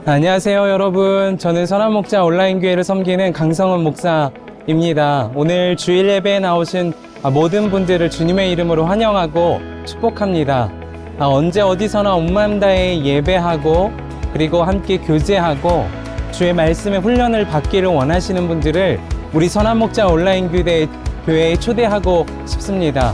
안녕하세요, 여러분. 저는 선한목자 온라인교회를 섬기는 강성훈 목사입니다. 오늘 주일 예배에 나오신 모든 분들을 주님의 이름으로 환영하고 축복합니다. 언제 어디서나 온 마음 다해 예배하고 그리고 함께 교제하고 주의 말씀의 훈련을 받기를 원하시는 분들을 우리 선한목자 온라인교회에 초대하고 싶습니다.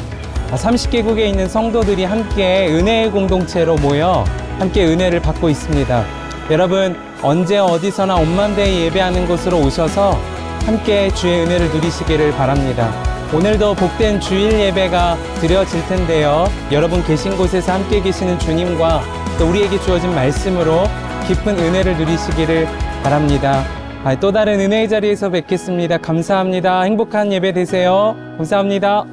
30개국에 있는 성도들이 함께 은혜의 공동체로 모여 함께 은혜를 받고 있습니다. 여러분, 언제 어디서나 온 마음 다해 예배하는 곳으로 오셔서 함께 주의 은혜를 누리시기를 바랍니다. 오늘도 복된 주일 예배가 드려질 텐데요. 여러분 계신 곳에서 함께 계시는 주님과 또 우리에게 주어진 말씀으로 깊은 은혜를 누리시기를 바랍니다. 또 다른 은혜의 자리에서 뵙겠습니다. 감사합니다. 행복한 예배 되세요. 감사합니다.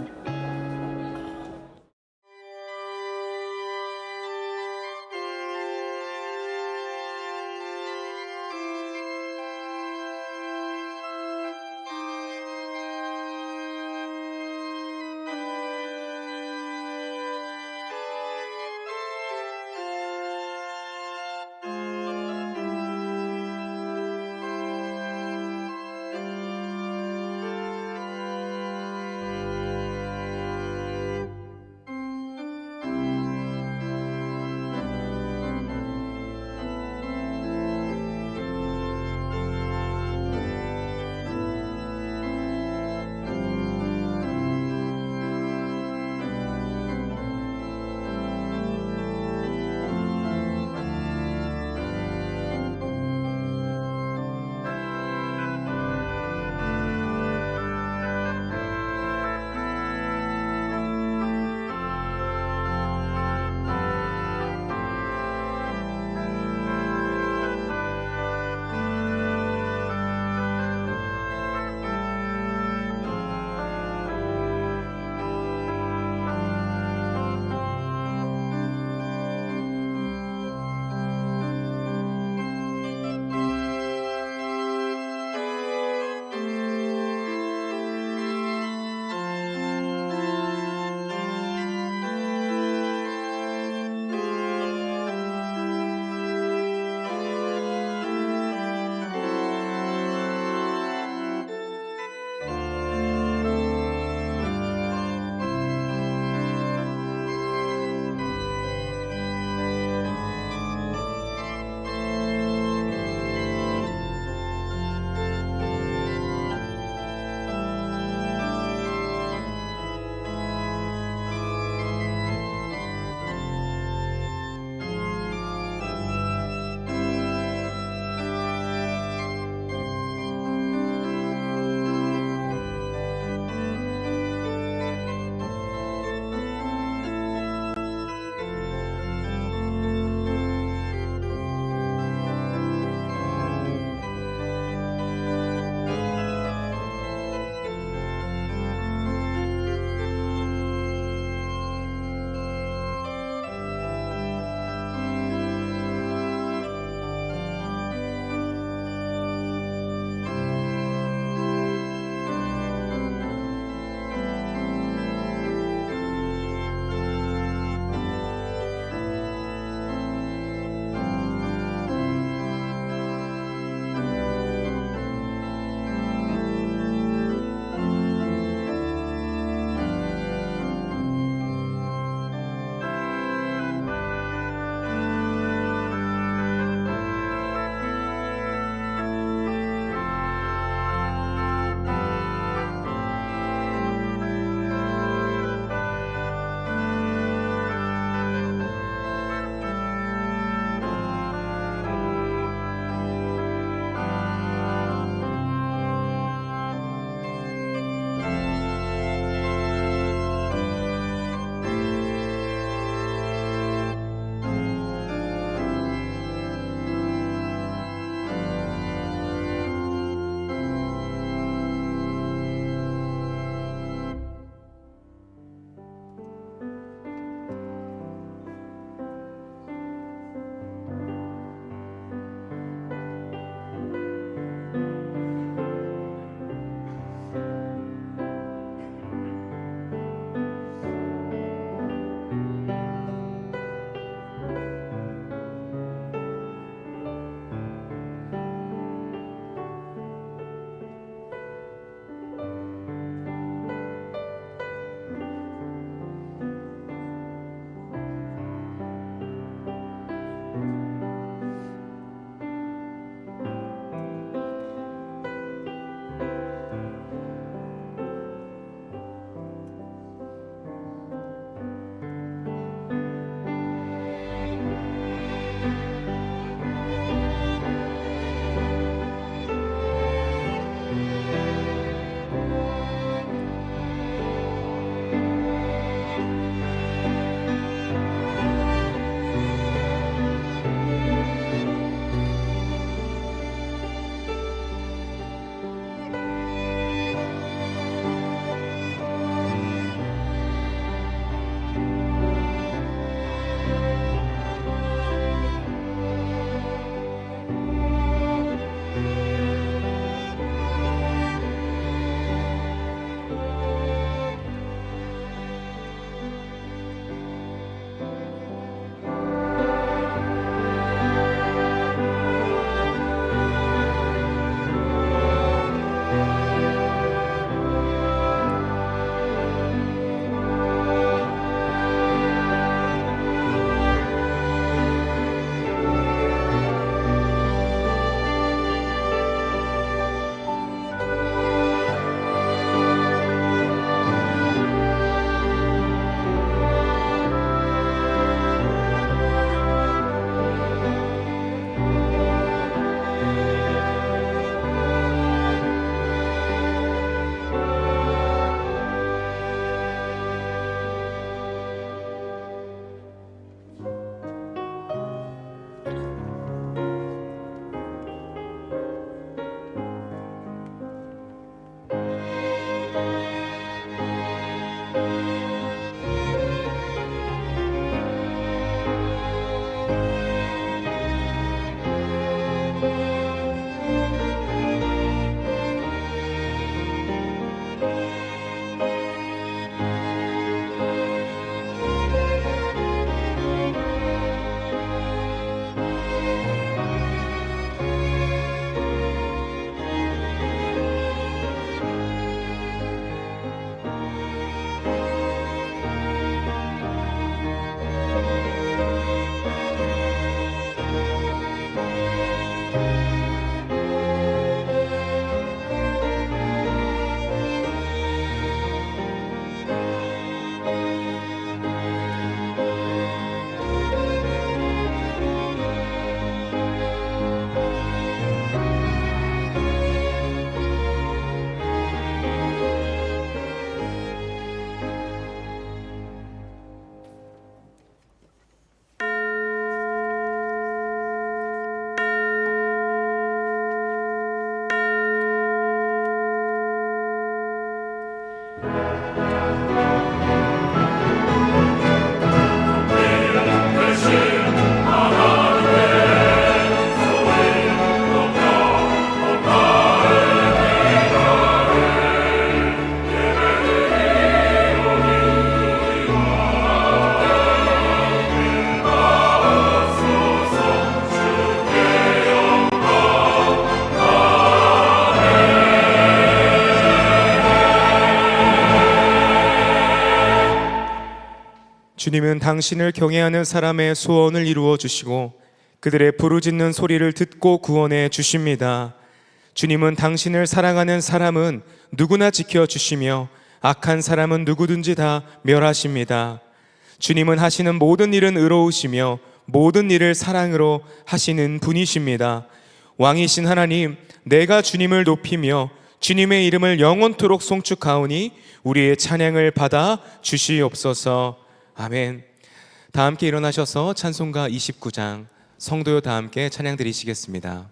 주님은 당신을 경외하는 사람의 소원을 이루어 주시고 그들의 부르짖는 소리를 듣고 구원해 주십니다. 주님은 당신을 사랑하는 사람은 누구나 지켜주시며 악한 사람은 누구든지 다 멸하십니다. 주님은 하시는 모든 일은 의로우시며 모든 일을 사랑으로 하시는 분이십니다. 왕이신 하나님, 내가 주님을 높이며 주님의 이름을 영원토록 송축하오니 우리의 찬양을 받아 주시옵소서. 아멘. 다 함께 일어나셔서 찬송가 29장 성도요 다 함께 찬양 드리시겠습니다.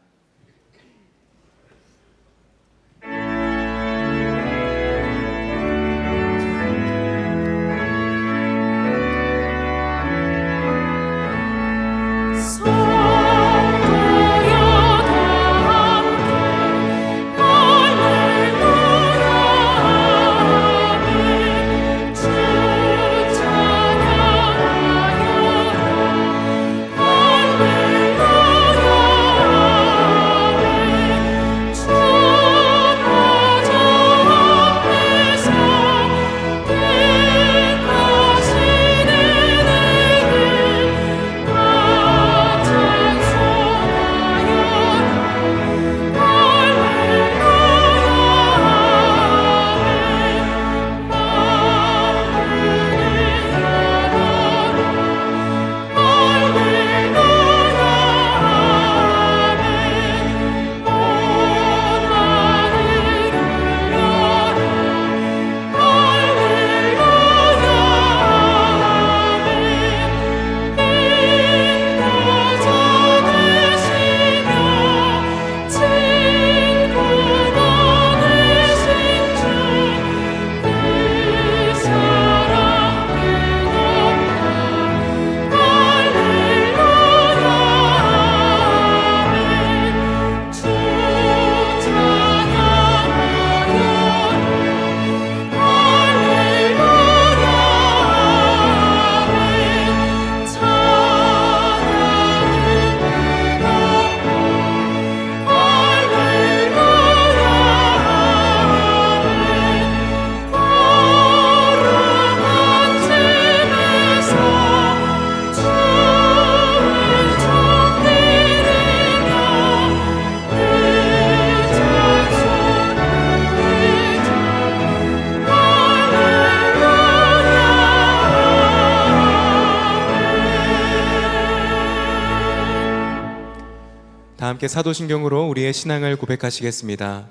다 함께 사도신경으로 우리의 신앙을 고백하시겠습니다.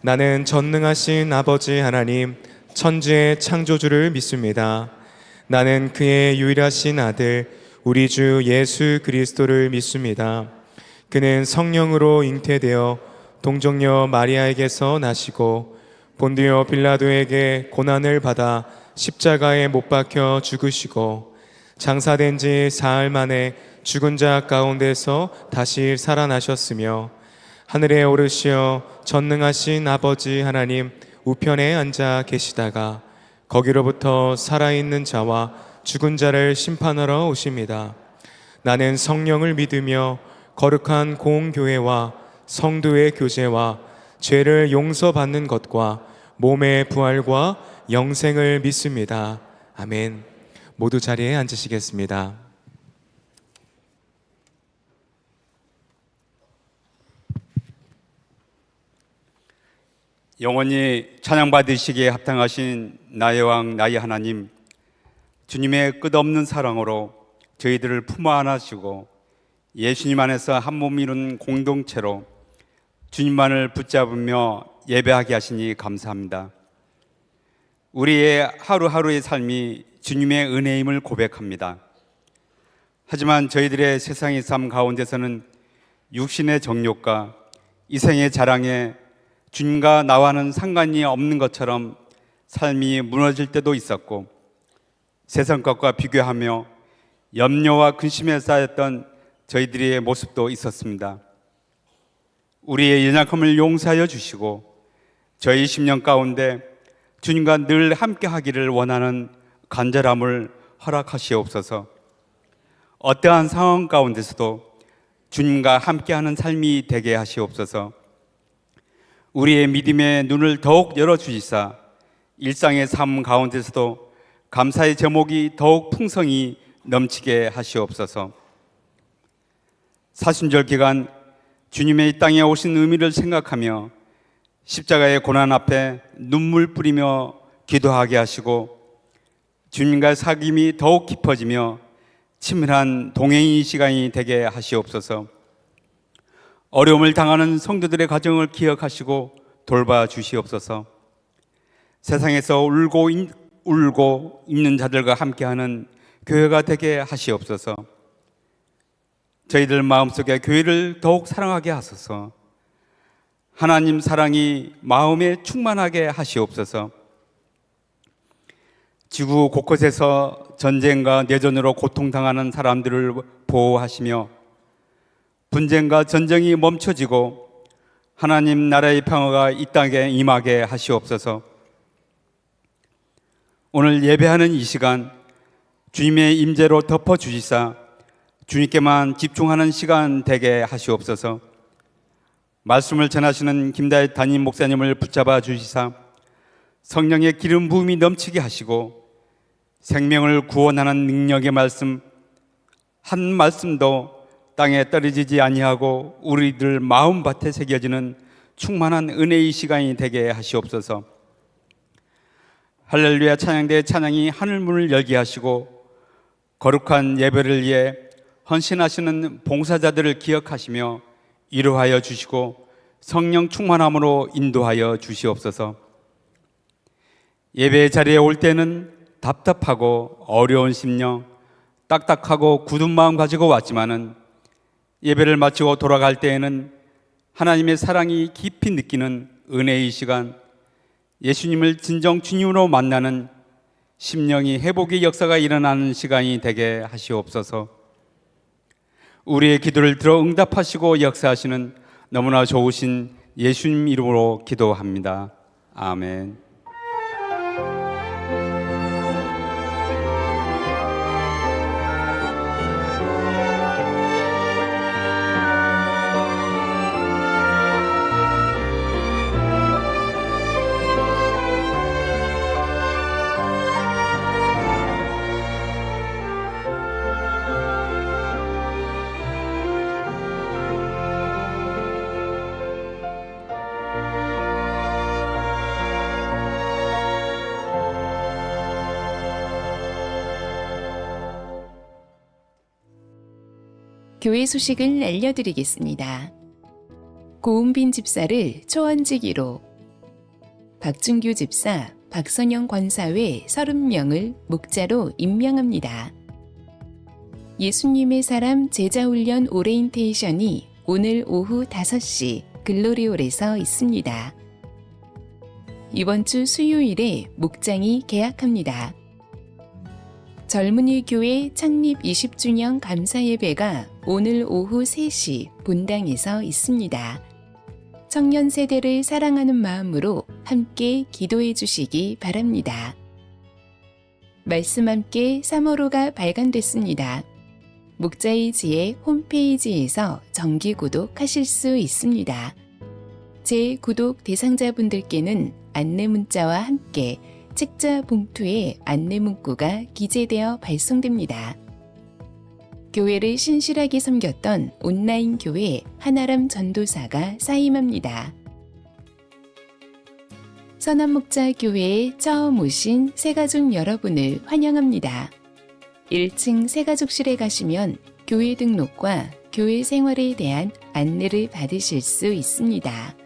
나는 전능하신 아버지 하나님 천지의 창조주를 믿습니다. 나는 그의 유일하신 아들 우리 주 예수 그리스도를 믿습니다. 그는 성령으로 잉태되어 동정녀 마리아에게서 나시고 본디오 빌라도에게 고난을 받아 십자가에 못 박혀 죽으시고 장사된 지 사흘 만에 죽은 자 가운데서 다시 살아나셨으며 하늘에 오르시어 전능하신 아버지 하나님 우편에 앉아 계시다가 거기로부터 살아있는 자와 죽은 자를 심판하러 오십니다. 나는 성령을 믿으며 거룩한 공교회와 성도의 교제와 죄를 용서받는 것과 몸의 부활과 영생을 믿습니다. 아멘. 모두 자리에 앉으시겠습니다. 영원히 찬양받으시기에 합당하신 나의 왕 나의 하나님, 주님의 끝없는 사랑으로 저희들을 품어 안으시고 예수님 안에서 한 몸 이룬 공동체로 주님만을 붙잡으며 예배하게 하시니 감사합니다. 우리의 하루하루의 삶이 주님의 은혜임을 고백합니다. 하지만 저희들의 세상의 삶 가운데서는 육신의 정욕과 이생의 자랑에 주님과 나와는 상관이 없는 것처럼 삶이 무너질 때도 있었고 세상 것과 비교하며 염려와 근심에 쌓였던 저희들의 모습도 있었습니다. 우리의 연약함을 용서하여 주시고 저희 심령 가운데 주님과 늘 함께 하기를 원하는 간절함을 허락하시옵소서. 어떠한 상황 가운데서도 주님과 함께하는 삶이 되게 하시옵소서. 우리의 믿음의 눈을 더욱 열어주시사 일상의 삶 가운데서도 감사의 제목이 더욱 풍성히 넘치게 하시옵소서. 사순절 기간 주님의 이 땅에 오신 의미를 생각하며 십자가의 고난 앞에 눈물 뿌리며 기도하게 하시고 주님과의 사귐이 더욱 깊어지며 친밀한 동행의 시간이 되게 하시옵소서. 어려움을 당하는 성도들의 가정을 기억하시고 돌봐 주시옵소서. 세상에서 울고 있는 자들과 함께하는 교회가 되게 하시옵소서. 저희들 마음속에 교회를 더욱 사랑하게 하소서. 하나님 사랑이 마음에 충만하게 하시옵소서. 지구 곳곳에서 전쟁과 내전으로 고통당하는 사람들을 보호하시며 분쟁과 전쟁이 멈춰지고 하나님 나라의 평화가 이 땅에 임하게 하시옵소서. 오늘 예배하는 이 시간 주님의 임재로 덮어주시사 주님께만 집중하는 시간 되게 하시옵소서. 말씀을 전하시는 김다혜 담임 목사님을 붙잡아 주시사 성령의 기름 부음이 넘치게 하시고 생명을 구원하는 능력의 말씀 한 말씀도 땅에 떨어지지 아니하고 우리들 마음밭에 새겨지는 충만한 은혜의 시간이 되게 하시옵소서. 할렐루야 찬양대의 찬양이 하늘문을 열게 하시고 거룩한 예배를 위해 헌신하시는 봉사자들을 기억하시며 위로하여 주시고 성령 충만함으로 인도하여 주시옵소서. 예배 자리에 올 때는 답답하고 어려운 심령, 딱딱하고 굳은 마음 가지고 왔지만은 예배를 마치고 돌아갈 때에는 하나님의 사랑이 깊이 느끼는 은혜의 시간, 예수님을 진정 주님으로 만나는 심령이 회복의 역사가 일어나는 시간이 되게 하시옵소서. 우리의 기도를 들어 응답하시고 역사하시는 너무나 좋으신 예수님 이름으로 기도합니다. 아멘. 교회 소식을 알려드리겠습니다. 고은빈 집사를 초원지기로, 박준규 집사, 박선영 권사외 30명을 목자로 임명합니다. 예수님의 사람 제자훈련 오리엔테이션이 오늘 오후 5시 글로리홀에서 있습니다. 이번 주 수요일에 목장이 개학합니다. 젊은이 교회 창립 20주년 감사 예배가 오늘 오후 3시 본당에서 있습니다. 청년 세대를 사랑하는 마음으로 함께 기도해 주시기 바랍니다. 말씀 함께 3월호가 발간됐습니다. 목자의 지혜 홈페이지에서 정기 구독하실 수 있습니다. 제 구독 대상자분들께는 안내 문자와 함께 책자 봉투에 안내 문구가 기재되어 발송됩니다. 교회를 신실하게 섬겼던 온라인 교회 하나람 전도사가 사임합니다. 선한목자 교회에 처음 오신 새가족 여러분을 환영합니다. 1층 새가족실에 가시면 교회 등록과 교회 생활에 대한 안내를 받으실 수 있습니다.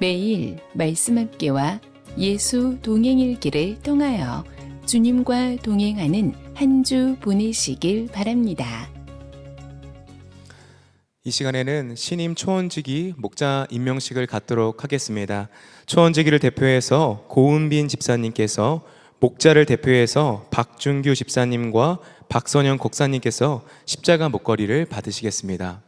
매일 말씀 함께와 예수 동행일기를 통하여 주님과 동행하는 한 주 보내시길 바랍니다. 이 시간에는 신임 초원지기 목자 임명식을 갖도록 하겠습니다. 초원지기를 대표해서 고은빈 집사님께서, 목자를 대표해서 박준규 집사님과 박선영 곡사님께서 십자가 목걸이를 받으시겠습니다.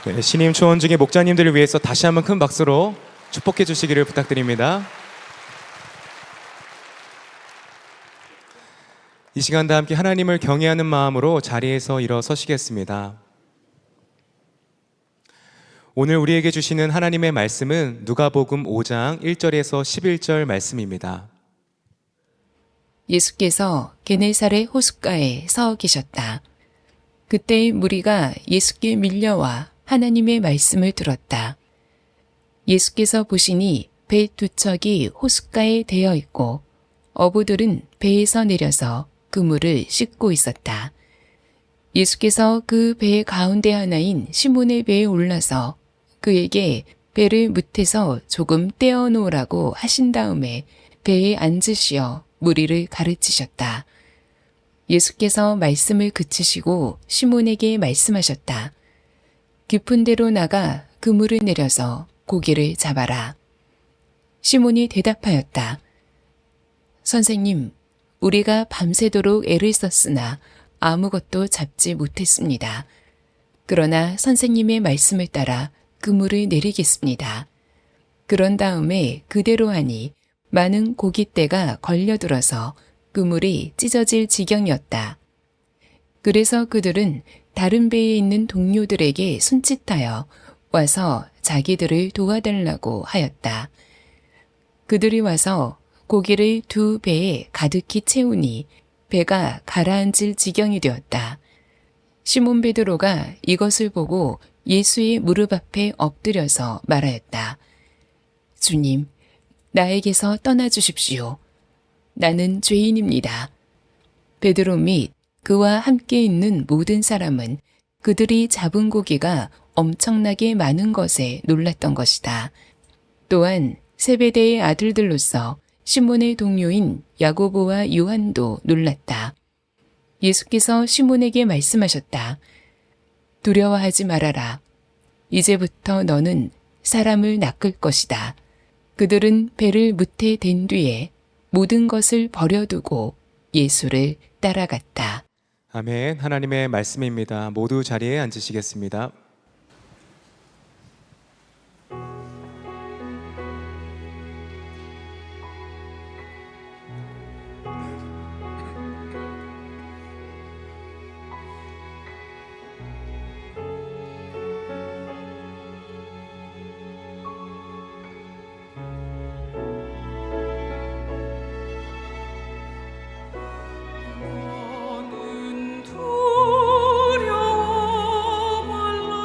네, 신임 초원 중에 목자님들을 위해서 다시 한번 큰 박수로 축복해 주시기를 부탁드립니다. 이 시간 다 함께 하나님을 경외하는 마음으로 자리에서 일어서시겠습니다. 오늘 우리에게 주시는 하나님의 말씀은 누가복음 5장 1절에서 11절 말씀입니다. 예수께서 게네사렛 호숫가에 서 계셨다. 그때 무리가 예수께 밀려와 하나님의 말씀을 들었다. 예수께서 보시니 배 두 척이 호숫가에 대어 있고 어부들은 배에서 내려서 그물을 씻고 있었다. 예수께서 그 배 가운데 하나인 시몬의 배에 올라서 그에게 배를 무태서 조금 떼어 놓으라고 하신 다음에 배에 앉으시어 무리를 가르치셨다. 예수께서 말씀을 그치시고 시몬에게 말씀하셨다. 깊은 데로 나가 그물을 내려서 고기를 잡아라. 시몬이 대답하였다. 선생님, 우리가 밤새도록 애를 썼으나 아무것도 잡지 못했습니다. 그러나 선생님의 말씀을 따라 그물을 내리겠습니다. 그런 다음에 그대로 하니 많은 고깃대가 걸려들어서 그물이 찢어질 지경이었다. 그래서 그들은 다른 배에 있는 동료들에게 손짓하여 와서 자기들을 도와달라고 하였다. 그들이 와서 고기를 두 배에 가득히 채우니 배가 가라앉을 지경이 되었다. 시몬 베드로가 이것을 보고 예수의 무릎 앞에 엎드려서 말하였다. 주님, 나에게서 떠나 주십시오. 나는 죄인입니다. 베드로 및 그와 함께 있는 모든 사람은 그들이 잡은 고기가 엄청나게 많은 것에 놀랐던 것이다. 또한 세베대의 아들들로서 시몬의 동료인 야고보와 요한도 놀랐다. 예수께서 시몬에게 말씀하셨다. 두려워하지 말아라. 이제부터 너는 사람을 낚을 것이다. 그들은 배를 무태 댄 뒤에 모든 것을 버려두고 예수를 따라갔다. 아멘. 하나님의 말씀입니다. 모두 자리에 앉으시겠습니다. 너는 두려워 말라.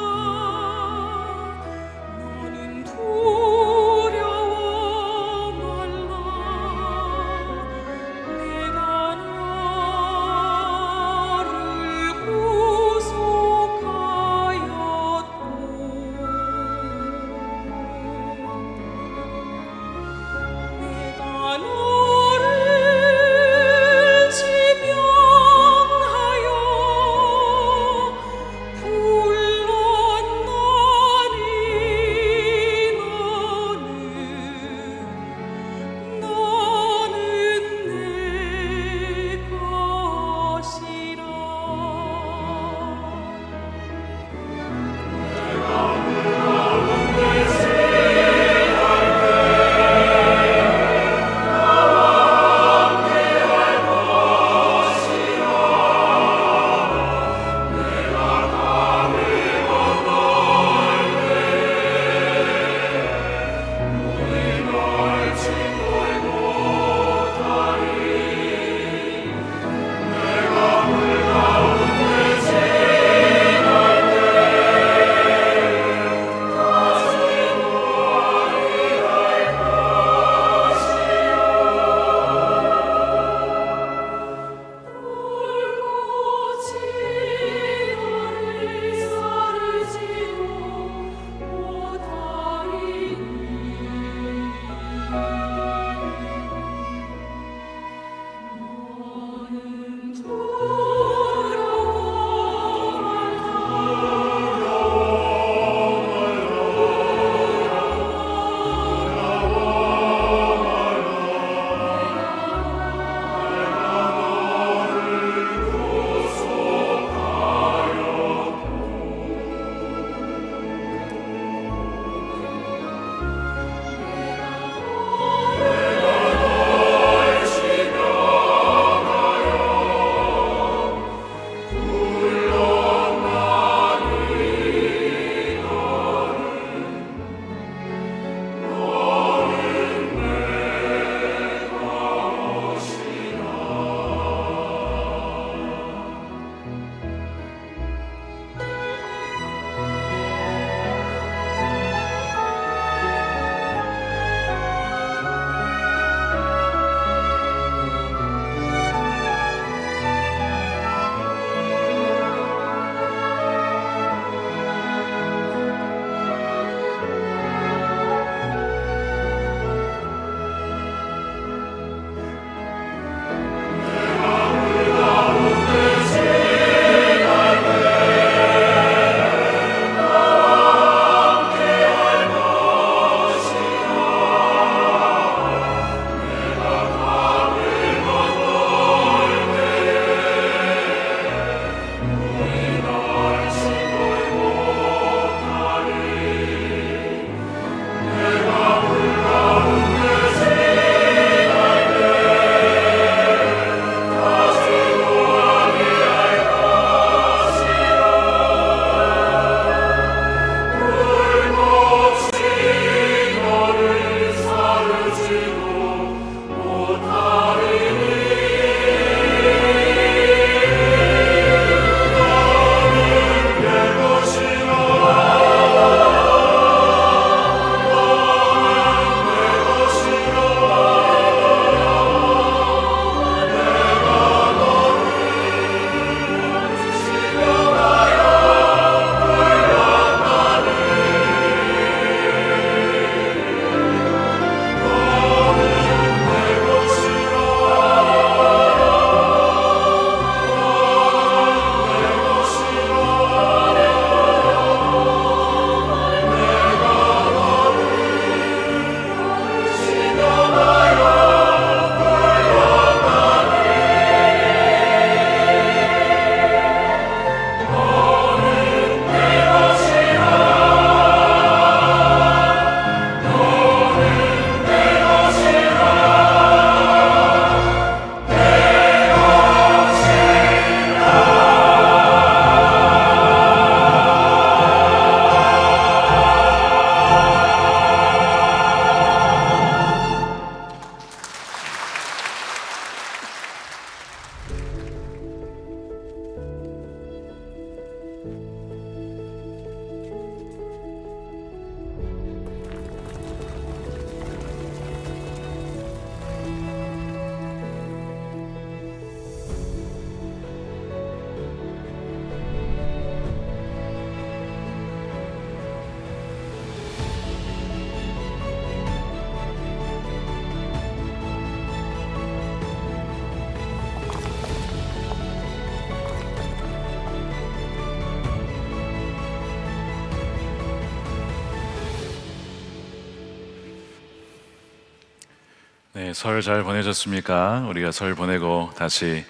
네, 설 잘 보내셨습니까? 우리가 설 보내고 다시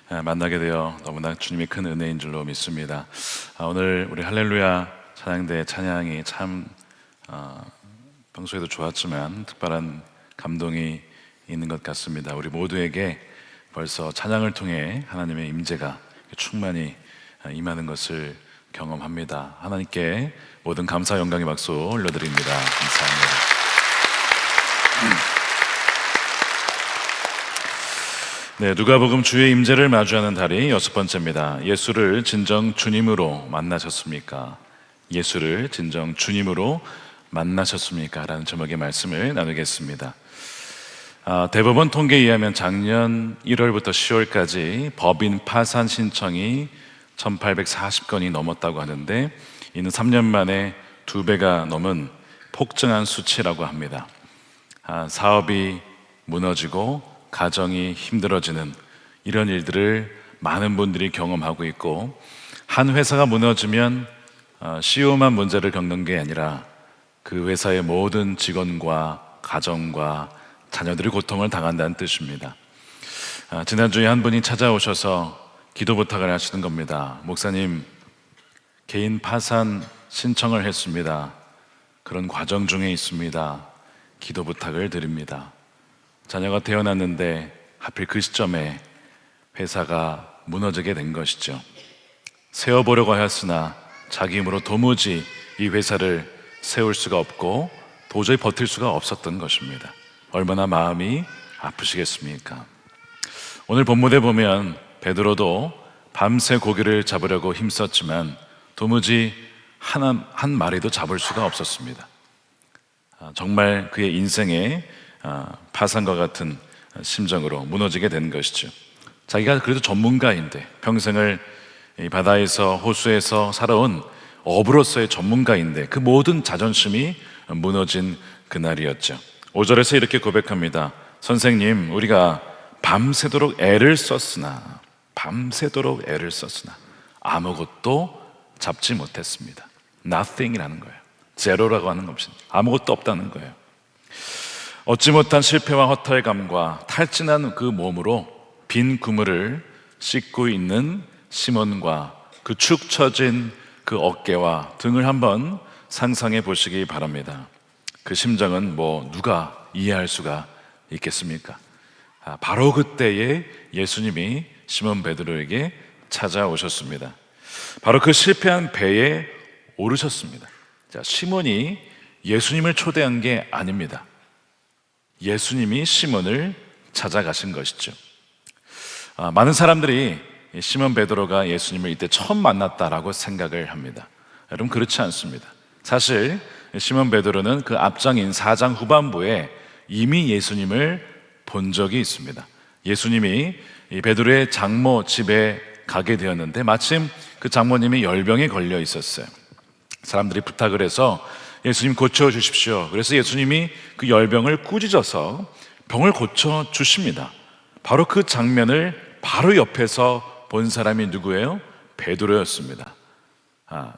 만나게 되어 너무나 주님의 큰 은혜인 줄로 믿습니다. 오늘 우리 할렐루야 찬양대 찬양이 참 평소에도 좋았지만 특별한 감동이 있는 것 같습니다. 우리 모두에게 벌써 찬양을 통해 하나님의 임재가 충만히 임하는 것을 경험합니다. 하나님께 모든 감사 영광의 박수 올려드립니다. 감사합니다. 네, 누가복음 주의 임재를 마주하는 달이 6번째입니다. 예수를 진정 주님으로 만나셨습니까? 예수를 진정 주님으로 만나셨습니까? 라는 제목의 말씀을 나누겠습니다. 대법원 통계에 의하면 작년 1월부터 10월까지 법인 파산 신청이 1840건이 넘었다고 하는데, 이는 3년 만에 2배가 넘은 폭증한 수치라고 합니다. 사업이 무너지고 가정이 힘들어지는 이런 일들을 많은 분들이 경험하고 있고, 한 회사가 무너지면 CEO만 문제를 겪는 게 아니라 그 회사의 모든 직원과 가정과 자녀들이 고통을 당한다는 뜻입니다. 지난주에 한 분이 찾아오셔서 기도 부탁을 하시는 겁니다. 목사님, 개인 파산 신청을 했습니다. 그런 과정 중에 있습니다. 기도 부탁을 드립니다. 자녀가 태어났는데 하필 그 시점에 회사가 무너지게 된 것이죠. 세워보려고 하였으나 자기 힘으로 도무지 이 회사를 세울 수가 없고 도저히 버틸 수가 없었던 것입니다. 얼마나 마음이 아프시겠습니까? 오늘 본문에 보면 베드로도 밤새 고기를 잡으려고 힘썼지만 도무지 한 마리도 잡을 수가 없었습니다. 정말 그의 인생의 파산과 같은 심정으로 무너지게 된 것이죠. 자기가 그래도 전문가인데, 평생을 이 바다에서 호수에서 살아온 어부로서의 전문가인데 그 모든 자존심이 무너진 그날이었죠. 5절에서 이렇게 고백합니다. 선생님, 우리가 밤새도록 애를 썼으나 아무것도 잡지 못했습니다. nothing이라는 거예요. 제로라고 하는 것이 아무것도 없다는 거예요. 얻지 못한 실패와 허탈감과 탈진한 그 몸으로 빈 그물을 씻고 있는 시몬과 그 축 처진 그 어깨와 등을 한번 상상해 보시기 바랍니다. 그 심정은 누가 이해할 수가 있겠습니까? 바로 그때에 예수님이 시몬 베드로에게 찾아오셨습니다. 바로 그 실패한 배에 오르셨습니다. 자, 시몬이 예수님을 초대한 게 아닙니다. 예수님이 시몬을 찾아가신 것이죠. 많은 사람들이 시몬 베드로가 예수님을 이때 처음 만났다라고 생각을 합니다. 여러분, 그렇지 않습니다. 사실 시몬 베드로는 그 앞장인 4장 후반부에 이미 예수님을 본 적이 있습니다. 예수님이 이 베드로의 장모 집에 가게 되었는데 마침 그 장모님이 열병에 걸려 있었어요. 사람들이 부탁을 해서 예수님 고쳐주십시오. 그래서 예수님이 그 열병을 꾸짖어서 병을 고쳐주십니다. 바로 그 장면을 바로 옆에서 본 사람이 누구예요? 베드로였습니다.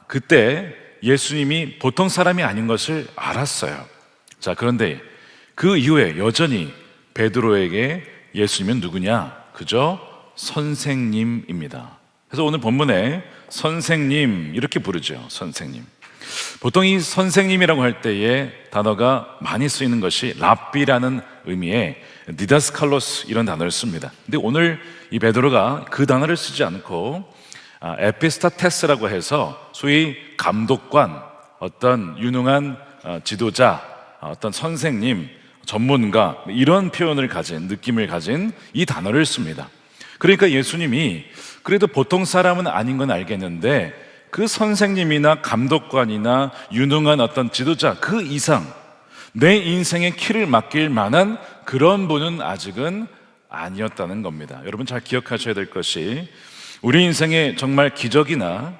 그때 예수님이 보통 사람이 아닌 것을 알았어요. 자, 그런데 그 이후에 여전히 베드로에게 예수님은 누구냐? 그저 선생님입니다. 그래서 오늘 본문에 선생님 이렇게 부르죠. 선생님. 보통 이 선생님이라고 할 때의 단어가 많이 쓰이는 것이 랍비라는 의미의 디다스칼로스 이런 단어를 씁니다. 근데 오늘 이 베드로가 그 단어를 쓰지 않고 에피스타테스라고 해서 소위 감독관, 어떤 유능한 지도자, 어떤 선생님, 전문가 이런 표현을 가진, 느낌을 가진 이 단어를 씁니다. 그러니까 예수님이 그래도 보통 사람은 아닌 건 알겠는데 그 선생님이나 감독관이나 유능한 어떤 지도자 그 이상 내 인생의 키를 맡길 만한 그런 분은 아직은 아니었다는 겁니다. 여러분 잘 기억하셔야 될 것이 우리 인생에 정말 기적이나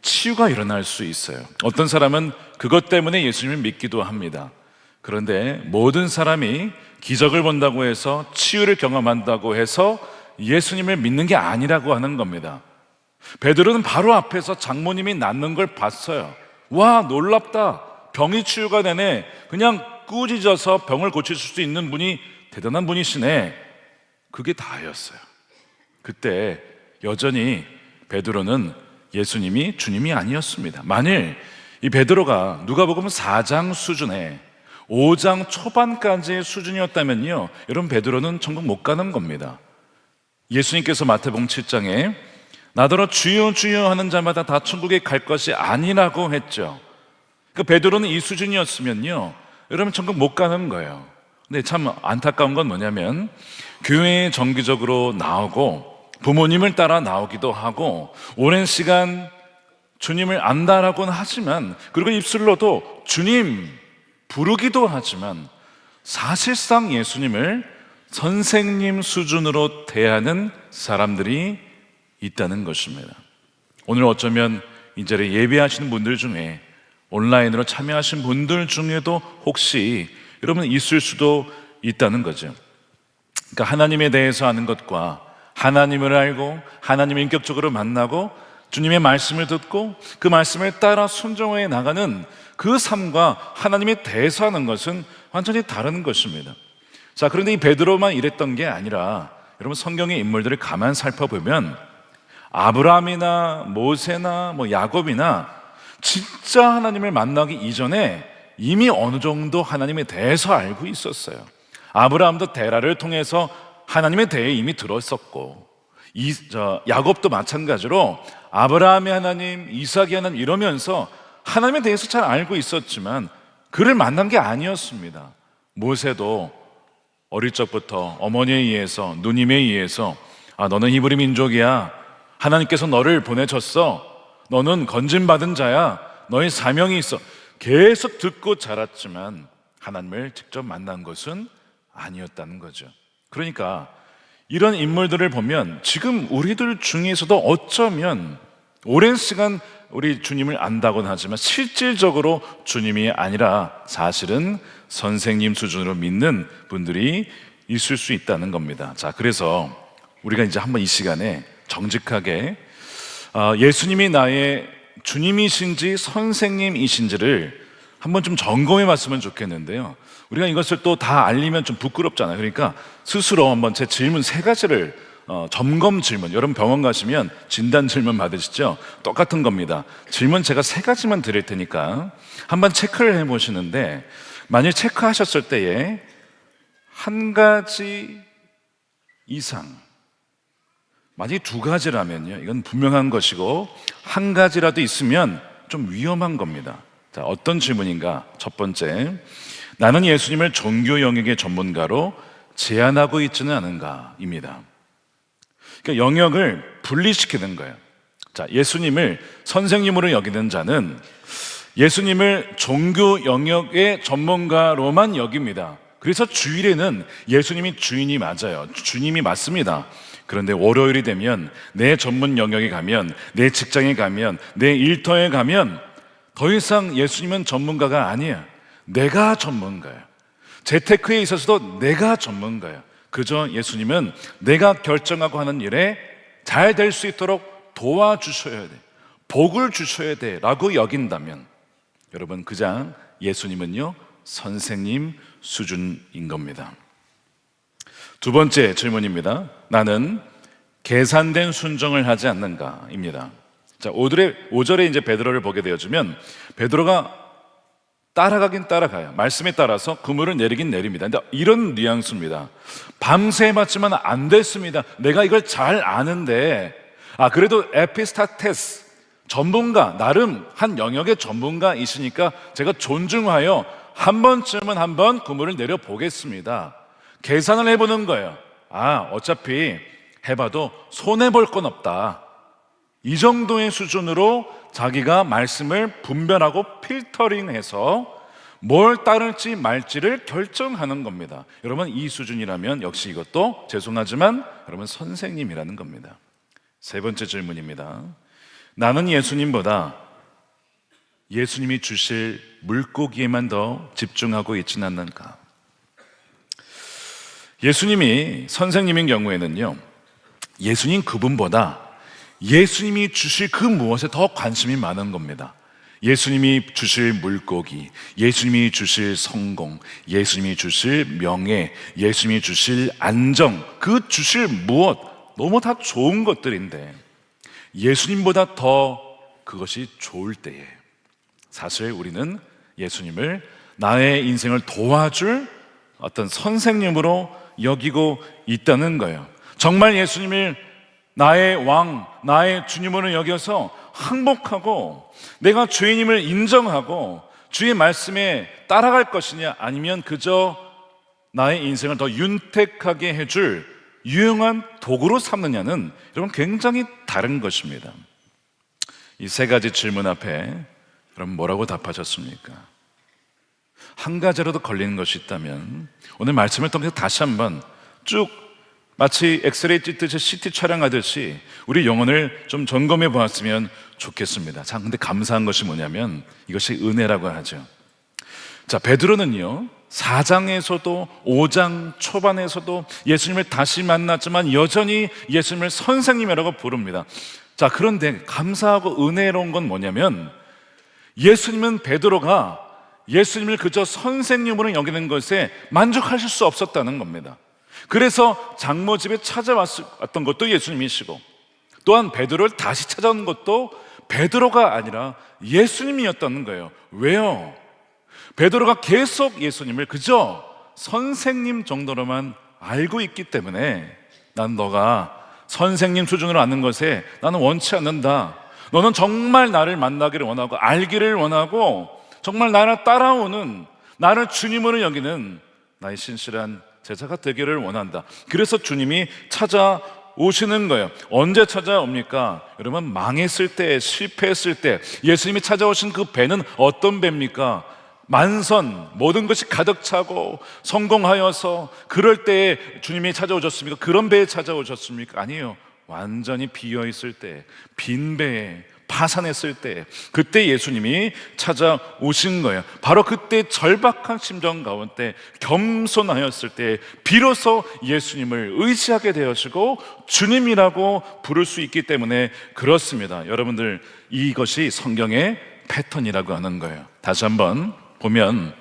치유가 일어날 수 있어요. 어떤 사람은 그것 때문에 예수님을 믿기도 합니다. 그런데 모든 사람이 기적을 본다고 해서 치유를 경험한다고 해서 예수님을 믿는 게 아니라고 하는 겁니다. 베드로는 바로 앞에서 장모님이 낫는 걸 봤어요. 와, 놀랍다. 병이 치유가 되네. 그냥 꾸짖어서 병을 고칠 수 있는 분이 대단한 분이시네. 그게 다였어요. 그때 여전히 베드로는 예수님이 주님이 아니었습니다. 만일 이 베드로가 누가복음 4장 수준의 5장 초반까지의 수준이었다면요, 여러분 베드로는 천국 못 가는 겁니다. 예수님께서 마태복음 7장에 나더러 주여 주여 하는 자마다 다 천국에 갈 것이 아니라고 했죠. 그 베드로는 이 수준이었으면요, 여러분 천국 못 가는 거예요. 근데 참 안타까운 건 뭐냐면 교회에 정기적으로 나오고 부모님을 따라 나오기도 하고 오랜 시간 주님을 안다라고는 하지만, 그리고 입술로도 주님 부르기도 하지만 사실상 예수님을 선생님 수준으로 대하는 사람들이 있다는 것입니다. 오늘 어쩌면 이 자리에 예배하시는 분들 중에 온라인으로 참여하신 분들 중에도 혹시 여러분 있을 수도 있다는 거죠. 그러니까 하나님에 대해서 아는 것과 하나님을 알고 하나님을 인격적으로 만나고 주님의 말씀을 듣고 그 말씀을 따라 순종해 나가는 그 삶과 하나님에 대해서 하는 것은 완전히 다른 것입니다. 자, 그런데 이 베드로만 이랬던 게 아니라 여러분 성경의 인물들을 가만 살펴보면 아브라함이나 모세나 야곱이나 진짜 하나님을 만나기 이전에 이미 어느 정도 하나님에 대해서 알고 있었어요. 아브라함도 데라를 통해서 하나님에 대해 이미 들었었고, 야곱도 마찬가지로 아브라함의 하나님, 이삭의 하나님 이러면서 하나님에 대해서 잘 알고 있었지만 그를 만난 게 아니었습니다. 모세도 어릴 적부터 어머니에 의해서, 누님에 의해서 너는 히브리 민족이야, 하나님께서 너를 보내줬어, 너는 건진받은 자야, 너의 사명이 있어, 계속 듣고 자랐지만 하나님을 직접 만난 것은 아니었다는 거죠. 그러니까 이런 인물들을 보면 지금 우리들 중에서도 어쩌면 오랜 시간 우리 주님을 안다고는 하지만 실질적으로 주님이 아니라 사실은 선생님 수준으로 믿는 분들이 있을 수 있다는 겁니다. 자, 그래서 우리가 이제 한번 이 시간에 정직하게 예수님이 나의 주님이신지 선생님이신지를 한번 좀 점검해 봤으면 좋겠는데요. 우리가 이것을 또 다 알리면 좀 부끄럽잖아요. 그러니까 스스로 한번 제 질문 3가지를 점검 질문, 여러분 병원 가시면 진단 질문 받으시죠? 똑같은 겁니다. 질문 제가 3가지만 드릴 테니까 한번 체크를 해보시는데, 만일 체크하셨을 때에 한 가지 이상, 만약에 2가지라면요, 이건 분명한 것이고 한 가지라도 있으면 좀 위험한 겁니다. 자, 어떤 질문인가? 첫 번째, 나는 예수님을 종교 영역의 전문가로 제한하고 있지는 않은가입니다. 그러니까 영역을 분리시키는 거예요. 자, 예수님을 선생님으로 여기는 자는 예수님을 종교 영역의 전문가로만 여깁니다. 그래서 주일에는 예수님이 주인이 맞아요. 주님이 맞습니다. 그런데 월요일이 되면 내 전문 영역에 가면, 내 직장에 가면, 내 일터에 가면 더 이상 예수님은 전문가가 아니야. 내가 전문가야. 재테크에 있어서도 내가 전문가야. 그저 예수님은 내가 결정하고 하는 일에 잘 될 수 있도록 도와주셔야 돼, 복을 주셔야 돼 라고 여긴다면, 여러분 그냥 예수님은요 선생님 수준인 겁니다. 2번째 질문입니다. 나는 계산된 순종을 하지 않는가입니다. 자, 5절에 이제 베드로를 보게 되어주면 베드로가 따라가긴 따라가요. 말씀에 따라서 그물을 내리긴 내립니다. 근데 이런 뉘앙스입니다. 밤새 해봤지만 안 됐습니다. 내가 이걸 잘 아는데, 그래도 에피스타테스, 전문가, 나름 한 영역의 전문가이시니까 제가 존중하여 한 번쯤은 한번 그물을 내려보겠습니다. 계산을 해보는 거예요. 어차피 해봐도 손해볼 건 없다. 이 정도의 수준으로 자기가 말씀을 분별하고 필터링해서 뭘 따를지 말지를 결정하는 겁니다. 여러분 이 수준이라면 역시 이것도 죄송하지만 여러분 선생님이라는 겁니다. 3번째 질문입니다. 나는 예수님보다 예수님이 주실 물고기에만 더 집중하고 있지는 않는가? 예수님이 선생님인 경우에는요, 예수님 그분보다 예수님이 주실 그 무엇에 더 관심이 많은 겁니다. 예수님이 주실 물고기, 예수님이 주실 성공, 예수님이 주실 명예, 예수님이 주실 안정, 그 주실 무엇, 너무 다 좋은 것들인데 예수님보다 더 그것이 좋을 때에 사실 우리는 예수님을 나의 인생을 도와줄 어떤 선생님으로 여기고 있다는 거예요. 정말 예수님을 나의 왕, 나의 주님으로 여겨서 항복하고 내가 죄인임을 인정하고 주의 말씀에 따라갈 것이냐, 아니면 그저 나의 인생을 더 윤택하게 해줄 유용한 도구로 삼느냐는 여러분 굉장히 다른 것입니다. 이 세 가지 질문 앞에 여러분 뭐라고 답하셨습니까? 한 가지라도 걸리는 것이 있다면 오늘 말씀을 통해서 다시 한번 쭉 마치 엑스레이 찍듯이 CT 촬영하듯이 우리 영혼을 좀 점검해 보았으면 좋겠습니다. 자, 근데 감사한 것이 뭐냐면 이것이 은혜라고 하죠. 자, 베드로는요 4장에서도 5장 초반에서도 예수님을 다시 만났지만 여전히 예수님을 선생님이라고 부릅니다. 자, 그런데 감사하고 은혜로운 건 뭐냐면 예수님은 베드로가 예수님을 그저 선생님으로 여기는 것에 만족하실 수 없었다는 겁니다. 그래서 장모 집에 찾아왔던 것도 예수님이시고 또한 베드로를 다시 찾아온 것도 베드로가 아니라 예수님이었다는 거예요. 왜요? 베드로가 계속 예수님을 그저 선생님 정도로만 알고 있기 때문에 난 너가 선생님 수준으로 아는 것에 나는 원치 않는다. 너는 정말 나를 만나기를 원하고 알기를 원하고 정말 나를 따라오는, 나를 주님으로 여기는 나의 신실한 제자가 되기를 원한다. 그래서 주님이 찾아오시는 거예요. 언제 찾아옵니까? 여러분, 망했을 때, 실패했을 때 예수님이 찾아오신 그 배는 어떤 배입니까? 만선, 모든 것이 가득 차고 성공하여서 그럴 때에 주님이 찾아오셨습니까? 그런 배에 찾아오셨습니까? 아니에요. 완전히 비어있을 때, 빈 배에 파산했을 때, 그때 예수님이 찾아오신 거예요. 바로 그때 절박한 심정 가운데 겸손하였을 때 비로소 예수님을 의지하게 되어지고 주님이라고 부를 수 있기 때문에 그렇습니다. 여러분들, 이것이 성경의 패턴이라고 하는 거예요. 다시 한번 보면